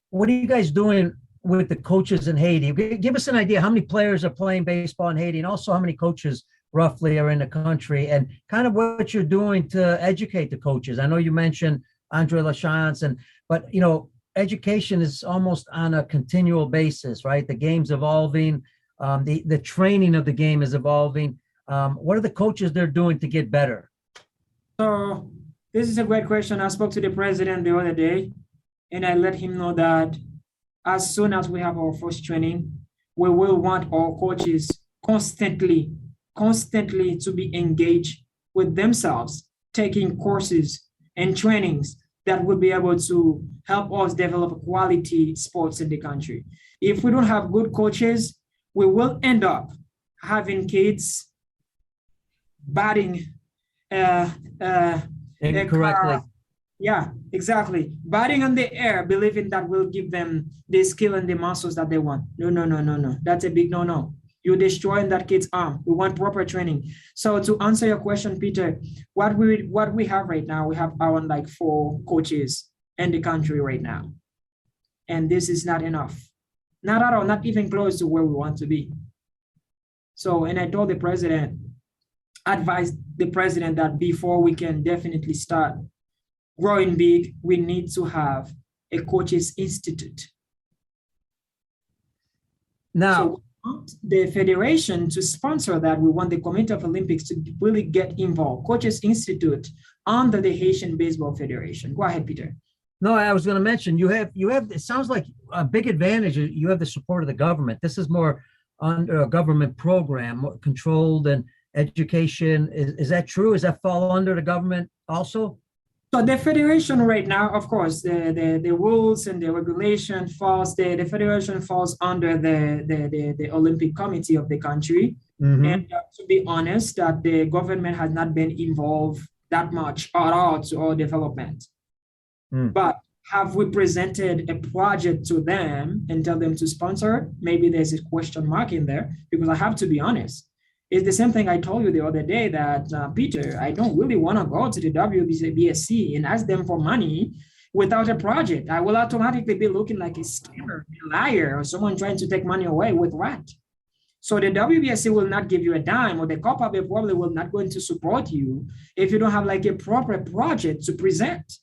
S1: What are you guys doing with the coaches in Haiti? Give us an idea how many players are playing baseball in Haiti, and also how many coaches roughly are in the country, and kind of what you're doing to educate the coaches. I know you mentioned Andre Lachance, but you know, education is almost on a continual basis, right? The game's evolving. The training of the game is evolving. What are the coaches they're doing to get better?
S2: So this is a great question. I spoke to the president the other day, and I let him know that as soon as we have our first training, we will want our coaches constantly to be engaged with themselves, taking courses and trainings that will be able to help us develop quality sports in the country. If we don't have good coaches, we will end up having kids batting
S1: incorrectly.
S2: Yeah, exactly. Batting on the air, believing that will give them the skill and the muscles that they want. No. That's a big no. You're destroying that kid's arm. We want proper training. So to answer your question, Peter, what we have right now, we have around like 4 coaches in the country right now. And this is not enough. Not at all, not even close to where we want to be. So, and I told the president, advised the president that before we can definitely start growing big, we need to have a coaches institute.
S1: Now,
S2: so we want the federation to sponsor that. We want the Committee of Olympics to really get involved. Coaches Institute under the Haitian Baseball Federation. Go ahead, Peter.
S1: No, I was going to mention you have, it sounds like a big advantage. You have the support of the government. This is more under a government program, more controlled, and education. Is that true? Does that fall under the government also?
S2: So the federation right now, of course, the rules and the regulation falls, the federation falls under the Olympic Committee of the country.
S1: Mm-hmm.
S2: And to be honest, that the government has not been involved that much at all to our development. But have we presented a project to them and tell them to sponsor? Maybe there's a question mark in there, because I have to be honest. It's the same thing I told you the other day that, Peter, I don't really want to go to the WBSC and ask them for money without a project. I will automatically be looking like a scammer, a liar, or someone trying to take money away with what? So the WBSC will not give you a dime, or the Copabe probably will not going to support you if you don't have like a proper project to present.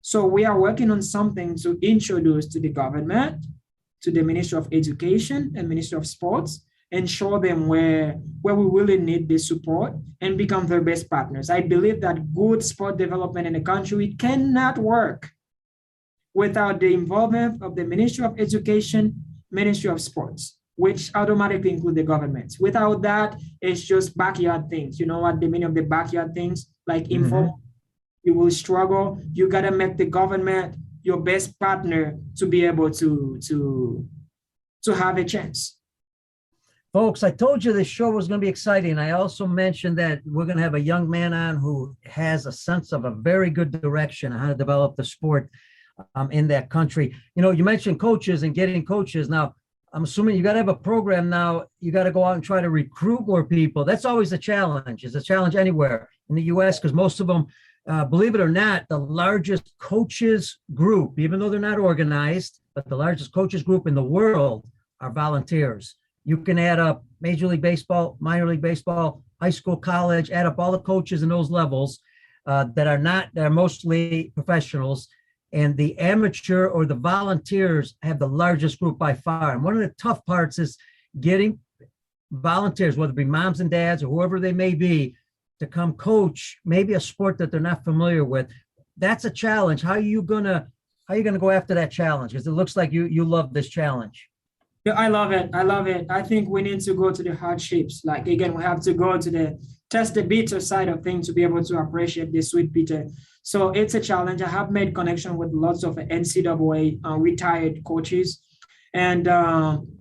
S2: So we are working on something to introduce to the government, to the Ministry of Education and Ministry of Sports, and show them where we really need the support and become their best partners. I believe that good sport development in the country cannot work without the involvement of the Ministry of Education, Ministry of Sports, which automatically include the government. Without that, it's just backyard things. You know what the meaning of the backyard things? Like informal. You will struggle. You gotta make the government your best partner to be able to have a chance.
S1: Folks, I told you this show was going to be exciting. I also mentioned that we're going to have a young man on who has a sense of a very good direction on how to develop the sport in that country. You know, you mentioned coaches and getting coaches. Now, I'm assuming you got to have a program now. You got to go out and try to recruit more people. That's always a challenge. It's a challenge anywhere in the U.S. because most of them, believe it or not, the largest coaches group, even though they're not organized, but the largest coaches group in the world are volunteers. You can add up Major League Baseball, minor league baseball, high school, college, add up all the coaches in those levels that are mostly professionals. And the amateur or the volunteers have the largest group by far. And one of the tough parts is getting volunteers, whether it be moms and dads or whoever they may be, to come coach maybe a sport that they're not familiar with. That's a challenge. How are you gonna go after that challenge? Because it looks like you love this challenge.
S2: Yeah, I love it. I love it. I think we need to go to the hardships. Like, again, we have to go to test the bitter side of things to be able to appreciate the sweet bitter. So it's a challenge. I have made connection with lots of NCAA retired coaches. And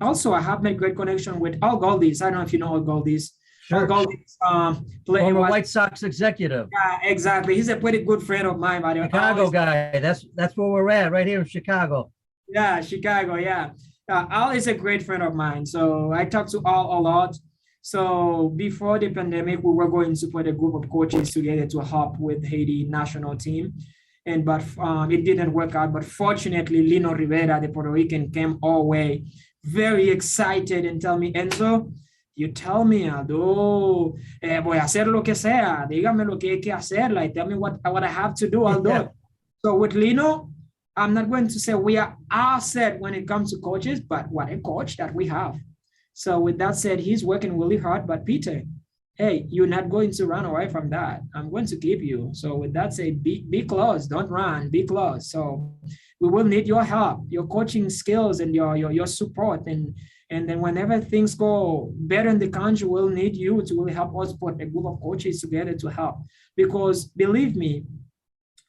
S2: also I have made great connection with Al Goldies. I don't know if you know Al Goldies.
S1: Sure.
S2: Al Goldies,
S1: former White Sox executive.
S2: Yeah, exactly. He's a pretty good friend of mine, by the way.
S1: Chicago guy. That's where we're at, right here in Chicago.
S2: Yeah, Chicago, yeah. Al is a great friend of mine. So I talk to Al a lot. So before the pandemic, we were going to put a group of coaches together to help with Haiti National Team. But it didn't work out. But fortunately, Lino Rivera, the Puerto Rican, came our way, very excited, and tell me, Enzo, you tell me, Aldo, voy a hacer lo que sea. Dígame lo que hay que hacer. Like, tell me what I have to do, I'll do it. So with Lino, I'm not going to say we are all set when it comes to coaches, but what a coach that we have. So with that said, he's working really hard. But Peter, hey, you're not going to run away from that. I'm going to keep you. So with that said, be close. Don't run. Be close. So we will need your help, your coaching skills, and your support. And then whenever things go better in the country, we'll need you to really help us put a group of coaches together to help. Because believe me,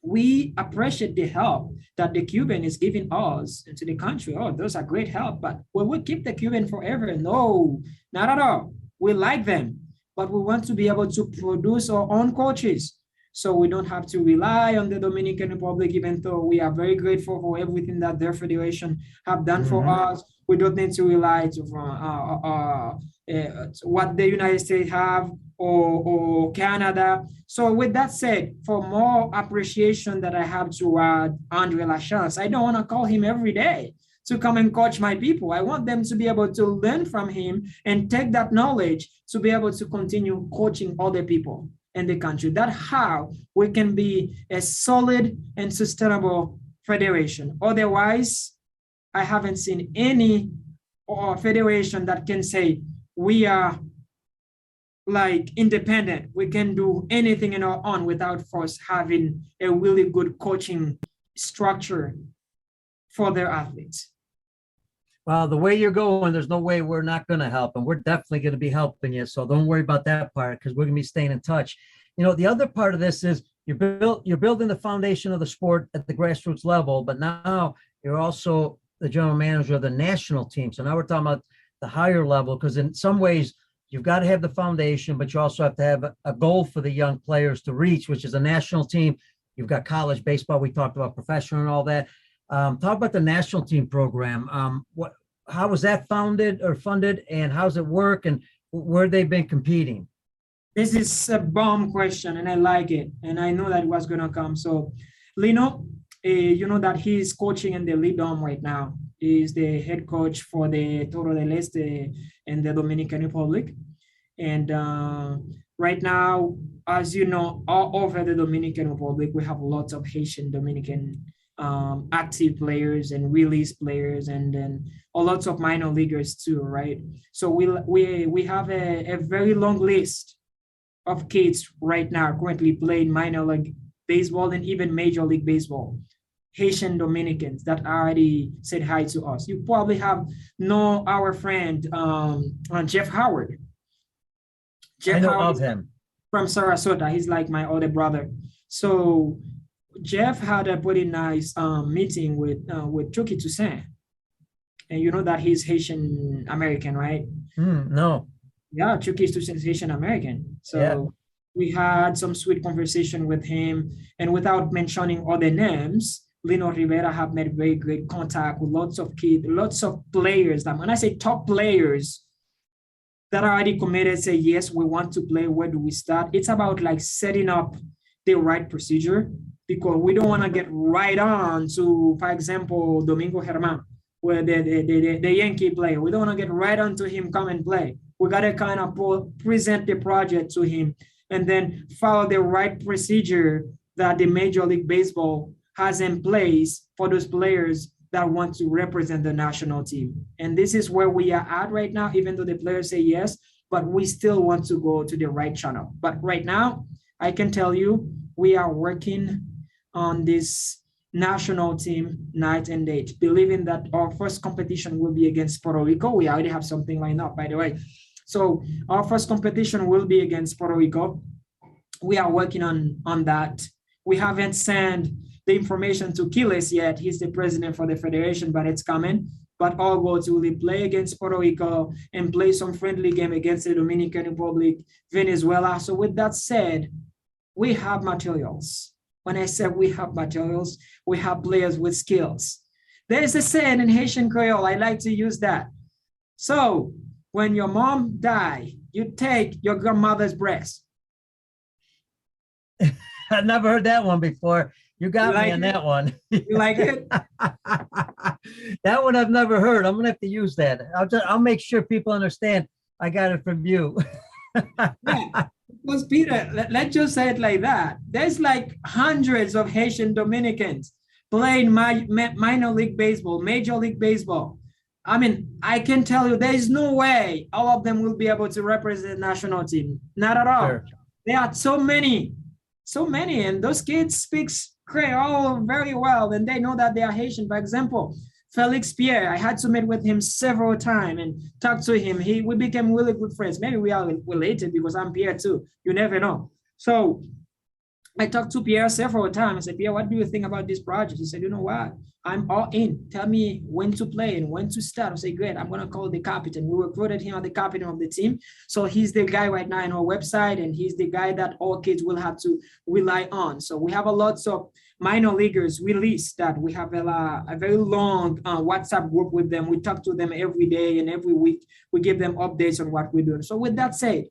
S2: we appreciate the help that the Cuban is giving us into the country. Oh, those are great help, but will we keep the Cuban forever? No, not at all. We like them, but we want to be able to produce our own coaches so we don't have to rely on the Dominican Republic, even though we are very grateful for everything that their federation have done for us. We don't need to rely to what the United States have or Canada. So with that said, for more appreciation that I have toward Andre Lachance, I don't want to call him every day to come and coach my people. I want them to be able to learn from him and take that knowledge to be able to continue coaching other people in the country. That's how we can be a solid and sustainable federation. Otherwise, I haven't seen any federation that can say we are like independent. We can do anything in our own without first having a really good coaching structure for their athletes.
S1: Well, the way you're going, there's no way we're not going to help, and we're definitely going to be helping you. So don't worry about that part, because we're going to be staying in touch. You know, the other part of this is you're building the foundation of the sport at the grassroots level, but now you're also the general manager of the national team. So now we're talking about the higher level, because in some ways you've got to have the foundation, but you also have to have a goal for the young players to reach, which is a national team. You've got college baseball. We talked about professional and all that. Talk about the national team program. How was that founded or funded, and how's it work, and where they've been competing?
S2: This is a bomb question, and I like it, and I know that it was going to come. So, Lino, you know that he's coaching in the Lidom right now. He's the head coach for the Toro del Este in the Dominican Republic. And right now, as you know, all over the Dominican Republic, we have lots of Haitian Dominican active players and release players, and then lots of minor leaguers too, right? So we have a very long list of kids right now currently playing minor league baseball and even major league baseball. Haitian Dominicans that already said hi to us. You probably have know our friend Jeff Howard.
S1: I know of him.
S2: From Sarasota. He's like my older brother. So Jeff had a pretty nice meeting with Chucky Toussaint. And you know that he's Haitian American, right?
S1: No.
S2: Yeah, Chucky Toussaint is Haitian American. So we had some sweet conversation with him. And without mentioning other names, Lino Rivera have made very great contact with lots of kids, lots of players. That when I say top players that are already committed, say, yes, we want to play, where do we start? It's about like setting up the right procedure, because we don't want to get right on to, for example, Domingo Herman, where the Yankee player. We don't want to get right on to him come and play. We got to kind of present the project to him and then follow the right procedure that the Major League Baseball has in place for those players that want to represent the national team. And this is where we are at right now, even though the players say yes, but we still want to go to the right channel. But right now, I can tell you, we are working on this national team night and day, believing that our first competition will be against Puerto Rico. We already have something lined up, by the way. So our first competition will be against Puerto Rico. We are working on that. We haven't sent the information to Quiles yet. He's the president for the federation, but it's coming. But our goal is to really play against Puerto Rico and play some friendly game against the Dominican Republic, Venezuela. So with that said, we have materials. When I say we have materials, we have players with skills. There is a saying in Haitian Creole, I like to use that. So when your mom dies, you take your grandmother's breast.
S1: I've never heard that one before. You got me on that one.
S2: You like it?
S1: That one I've never heard. I'm gonna have to use that. I'll make sure people understand I got it from you.
S2: Yeah, because Peter, let's just say it like that. There's like hundreds of Haitian Dominicans playing minor league baseball, major league baseball. I mean, I can tell you there is no way all of them will be able to represent the national team. Not at all. Sure. There are so many, and those kids speak Creole very well, and they know that they are Haitian. For example, Felix Pierre, I had to meet with him several times and talk to him. We became really good friends. Maybe we are related because I'm Pierre too. You never know. So I talked to Pierre several times. I said, Pierre, what do you think about this project? He said, you know what? I'm all in. Tell me when to play and when to start. I said, great. I'm going to call the captain. We recruited him as the captain of the team. So he's the guy right now in our website, and he's the guy that all kids will have to rely on. So we have a lot of minor leaguers released that we have a very long WhatsApp group with them. We talk to them every day and every week. We give them updates on what we're doing. So with that said,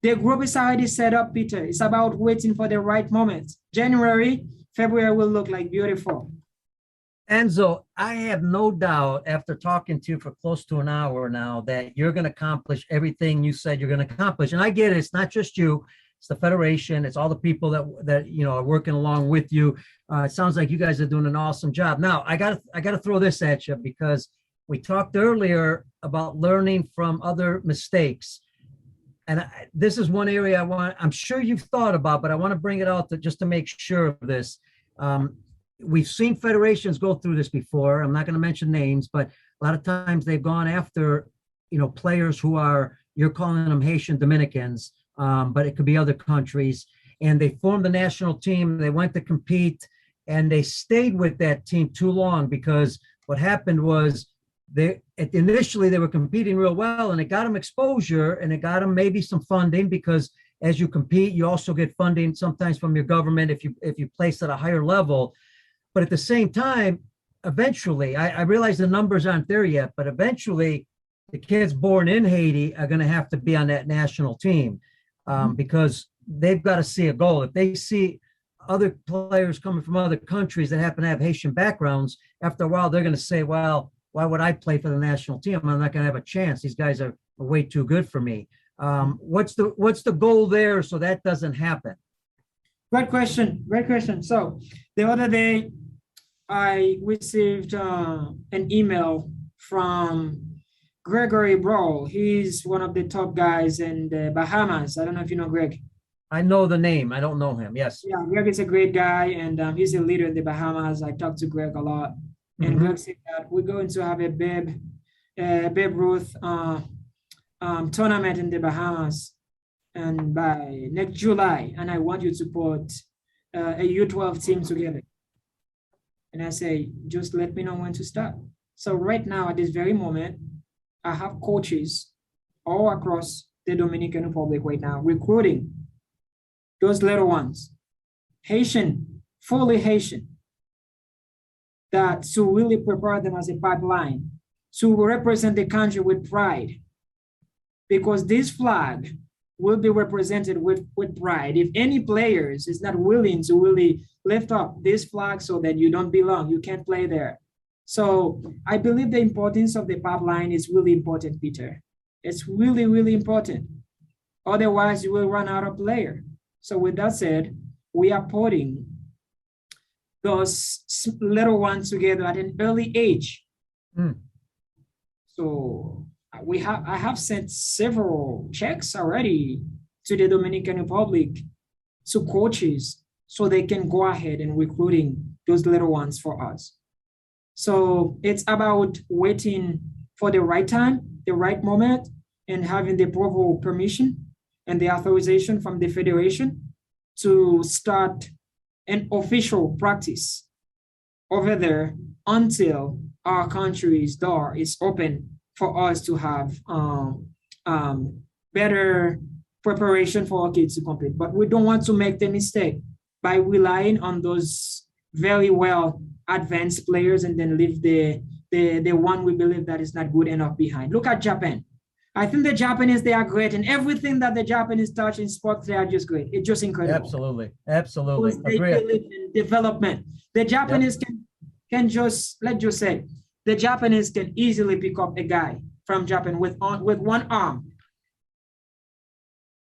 S2: the group is already set up, Peter. It's about waiting for the right moment. January, February will look like beautiful.
S1: Enzo, I have no doubt after talking to you for close to an hour now that you're going to accomplish everything you said you're going to accomplish. And I get it. It's not just you. It's the Federation. It's all the people that you know are working along with you. It sounds like you guys are doing an awesome job. Now, I got to throw this at you because we talked earlier about learning from other mistakes. And this is one area I'm sure you've thought about, but I want to bring it out just to make sure of this. We've seen federations go through this before. I'm not going to mention names, but a lot of times they've gone after, you know, players who are, you're calling them Haitian Dominicans, but it could be other countries. And they formed the national team. They went to compete and they stayed with that team too long because what happened was initially they were competing real well and it got them exposure and it got them maybe some funding because as you compete, you also get funding sometimes from your government if you place at a higher level. But at the same time, eventually, I realize the numbers aren't there yet, but eventually the kids born in Haiti are going to have to be on that national team because they've got to see a goal. If they see other players coming from other countries that happen to have Haitian backgrounds, after a while, they're going to say, well, why would I play for the national team? I'm not going to have a chance. These guys are way too good for me. What's the goal there so that doesn't happen?
S2: Great question. Great question. So the other day, I received an email from Gregory Brawl. He's one of the top guys in the Bahamas. I don't know if you know Greg.
S1: I know the name. I don't know him. Yes.
S2: Yeah, Greg is a great guy, and he's a leader in the Bahamas. I talk to Greg a lot. And Greg said that we're going to have a Babe Ruth tournament in the Bahamas, and by next July, and I want you to put a U12 team together. And I say, just let me know when to start. So right now, at this very moment, I have coaches all across the Dominican Republic right now, recruiting those little ones, Haitian, fully Haitian, that to really prepare them as a pipeline, to represent the country with pride. Because this flag will be represented with pride. If any players is not willing to really lift up this flag so that you don't belong, you can't play there. So I believe the importance of the pipeline is really important, Peter. It's really, really important. Otherwise, you will run out of player. So with that said, we are putting those little ones together at an early age. So I have sent several checks already to the Dominican Republic, to coaches, so they can go ahead and recruiting those little ones for us. So it's about waiting for the right time, the right moment, and having the proper permission and the authorization from the Federation to start an official practice over there until our country's door is open for us to have better preparation for our kids to compete. But we don't want to make the mistake by relying on those very well advanced players and then leave the one we believe that is not good enough behind. Look at Japan. I think the Japanese, they are great, and everything that the Japanese touch in sports, they are just great. It's just incredible.
S1: Absolutely, absolutely.
S2: They believe in development. The Japanese can just, let's just say, the Japanese can easily pick up a guy from Japan with one arm,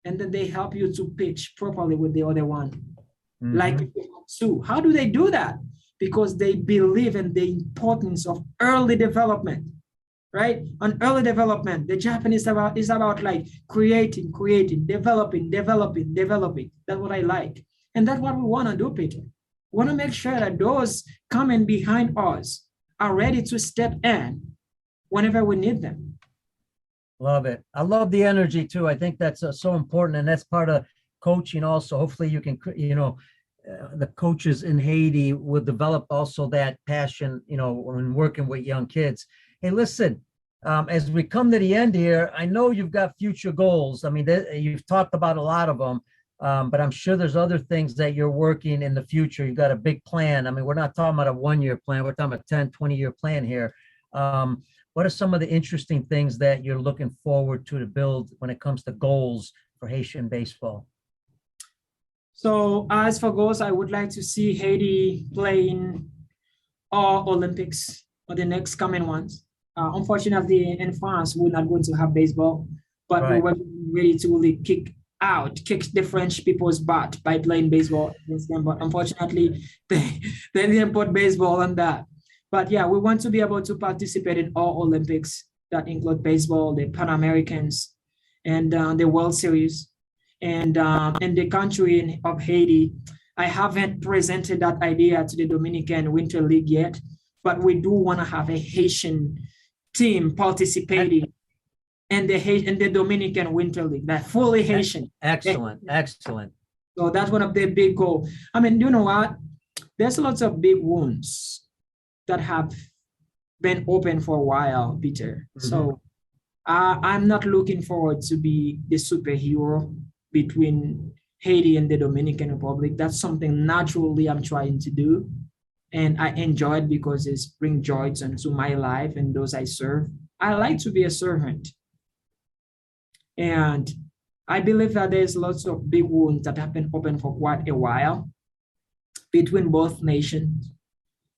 S2: and then they help you to pitch properly with the other one. Like so. How do they do that? Because they believe in the importance of early development. Right? On early development, the Japanese is about like creating, developing. That's what I like. And that's what we want to do, Peter. We want to make sure that those coming behind us are ready to step in whenever we need them.
S1: Love it. I love the energy too. I think that's so important. And that's part of coaching also. Hopefully you can, the coaches in Haiti will develop also that passion, when working with young kids. Hey, listen, as we come to the end here, I know you've got future goals. I mean, you've talked about a lot of them, but I'm sure there's other things that you're working in the future. You've got a big plan. I mean, we're not talking about a 1-year plan. We're talking about a 10, 20-year plan here. What are some of the interesting things that you're looking forward to build when it comes to goals for Haitian baseball?
S2: So as for goals, I would like to see Haiti playing all Olympics or the next coming ones. Unfortunately, in France, we're not going to have baseball, but
S1: Right.
S2: we were ready to really kick the French people's butt by playing baseball against them. But unfortunately, they didn't put baseball on that. But yeah, we want to be able to participate in all Olympics that include baseball, the Pan Americans, and the World Series. And in the country of Haiti, I haven't presented that idea to the Dominican Winter League yet, but we do want to have a Haitian team participating in the Dominican Winter League, that fully Haitian.
S1: Excellent.
S2: So that's one of the big goals. I mean, you know what? There's lots of big wounds that have been open for a while, Peter. Mm-hmm. So I'm not looking forward to be the superhero between Haiti and the Dominican Republic. That's something naturally I'm trying to do. And I enjoy it because it brings joy into my life and those I serve. I like to be a servant. And I believe that there's lots of big wounds that have been open for quite a while between both nations.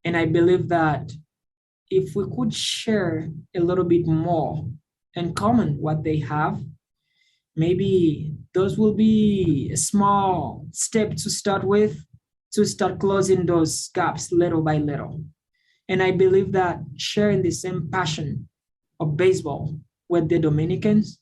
S2: And I believe that if we could share a little bit more in common what they have, maybe those will be a small step to start with, to start closing those gaps little by little. And I believe that sharing the same passion of baseball with the Dominicans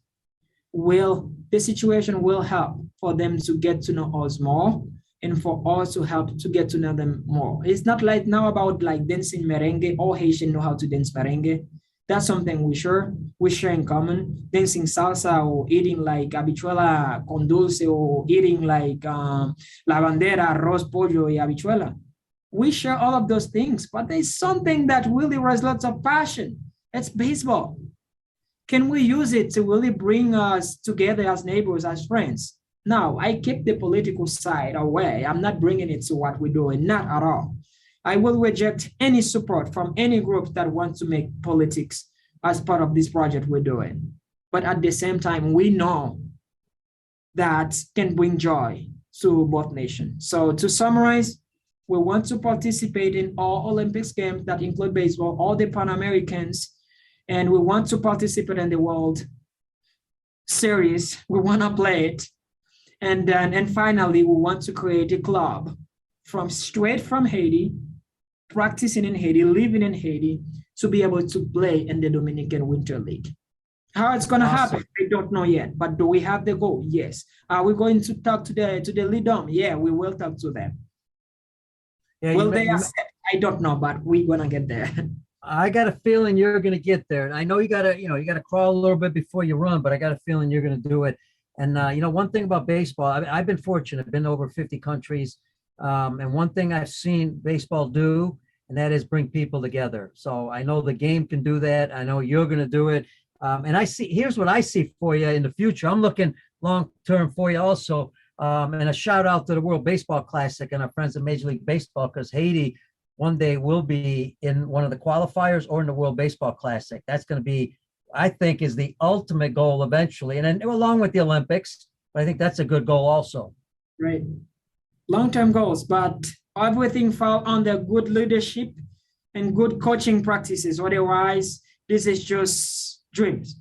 S2: the situation will help for them to get to know us more and for us to help to get to know them more. It's not like now about like dancing merengue. All Haitians know how to dance merengue. That's something we share in common. Dancing salsa or eating like habichuela con dulce or eating like la bandera, arroz, pollo, y habichuela. We share all of those things, but there's something that really has lots of passion. It's baseball. Can we use it to really bring us together as neighbors, as friends? Now, I keep the political side away. I'm not bringing it to what we're doing, not at all. I will reject any support from any group that wants to make politics as part of this project we're doing. But at the same time, we know that can bring joy to both nations. So to summarize, we want to participate in all Olympics games that include baseball, all the Pan Americans, and we want to participate in the World Series. We want to play it. And finally, we want to create a club straight from Haiti, practicing in Haiti, living in Haiti, to be able to play in the Dominican Winter League. How it's going to happen, I don't know yet. But do we have the goal? Yes. Are we going to talk to the lead-on? Yeah, we will talk to them. Yeah, will they accept? I don't know, but we're going to get there.
S1: I got a feeling you're going to get there. And I know you got to crawl a little bit before you run, but I got a feeling you're going to do it. And, one thing about baseball, I've been fortunate. I've been to over 50 countries. And one thing I've seen baseball do, and that is bring people together. So I know the game can do that. I know you're going to do it. And here's what I see for you in the future. I'm looking long-term for you also. And a shout out to the World Baseball Classic and our friends at Major League Baseball, because Haiti one day will be in one of the qualifiers or in the World Baseball Classic. That's going to be, I think, is the ultimate goal eventually. And then along with the Olympics, but I think that's a good goal also.
S2: Right. Long-term goals, but everything fall under good leadership and good coaching practices. Otherwise, this is just dreams.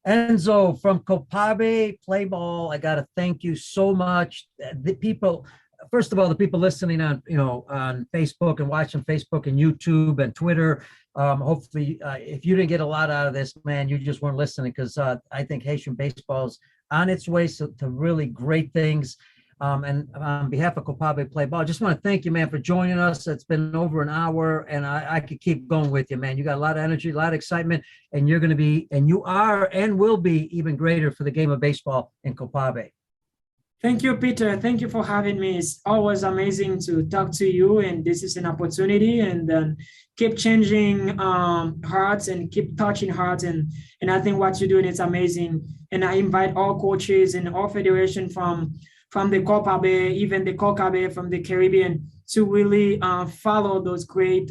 S1: Ernso from Copabe Play Ball, I got to thank you so much. The people, first of all, the people listening on, on Facebook and watching Facebook and YouTube and Twitter. Hopefully, if you didn't get a lot out of this, man, you just weren't listening, because I think Haitian baseball is on its way to really great things. And on behalf of Copabe Play Ball, I just want to thank you, man, for joining us. It's been over an hour, and I could keep going with you, man. You got a lot of energy, a lot of excitement, and you're going to be, and you are, and will be even greater for the game of baseball in Copabe.
S2: Thank you, Peter. Thank you for having me. It's always amazing to talk to you, and this is an opportunity. And keep changing hearts and keep touching hearts. And I think what you're doing is amazing. And I invite all coaches and all federation from the Copabe, even the Copabe from the Caribbean, to really follow those great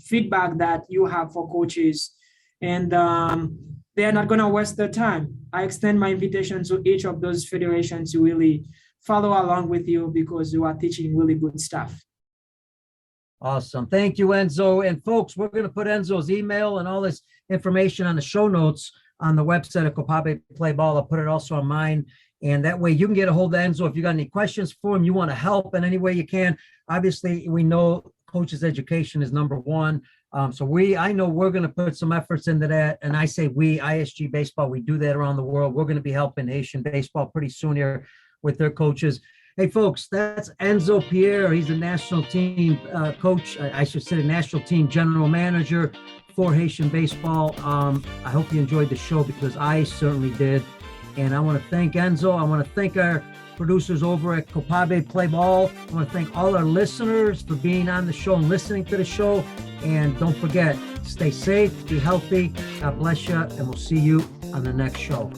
S2: feedback that you have for coaches. And they're not going to waste their time. I extend my invitation to each of those federations to really follow along with you because you are teaching really good stuff.
S1: Awesome. Thank you, Ernso. And folks, we're going to put Ernso's email and all this information on the show notes on the website of Copabe Play Ball. I'll put it also on mine. And that way you can get a hold of Ernso if you got any questions for him, you want to help in any way you can. Obviously, we know coaches' education is number one. So I know we're going to put some efforts into that. And I say we, ISG Baseball, we do that around the world. We're going to be helping Haitian baseball pretty soon here with their coaches. Hey, folks, that's Ernso Pierre. He's the national team coach. I should say the national team general manager for Haitian baseball. I hope you enjoyed the show because I certainly did. And I want to thank Ernso. I want to thank our producers over at Copabe Play Ball. I want to thank all our listeners for being on the show and listening to the show. And don't forget, stay safe, be healthy. God bless you, and we'll see you on the next show.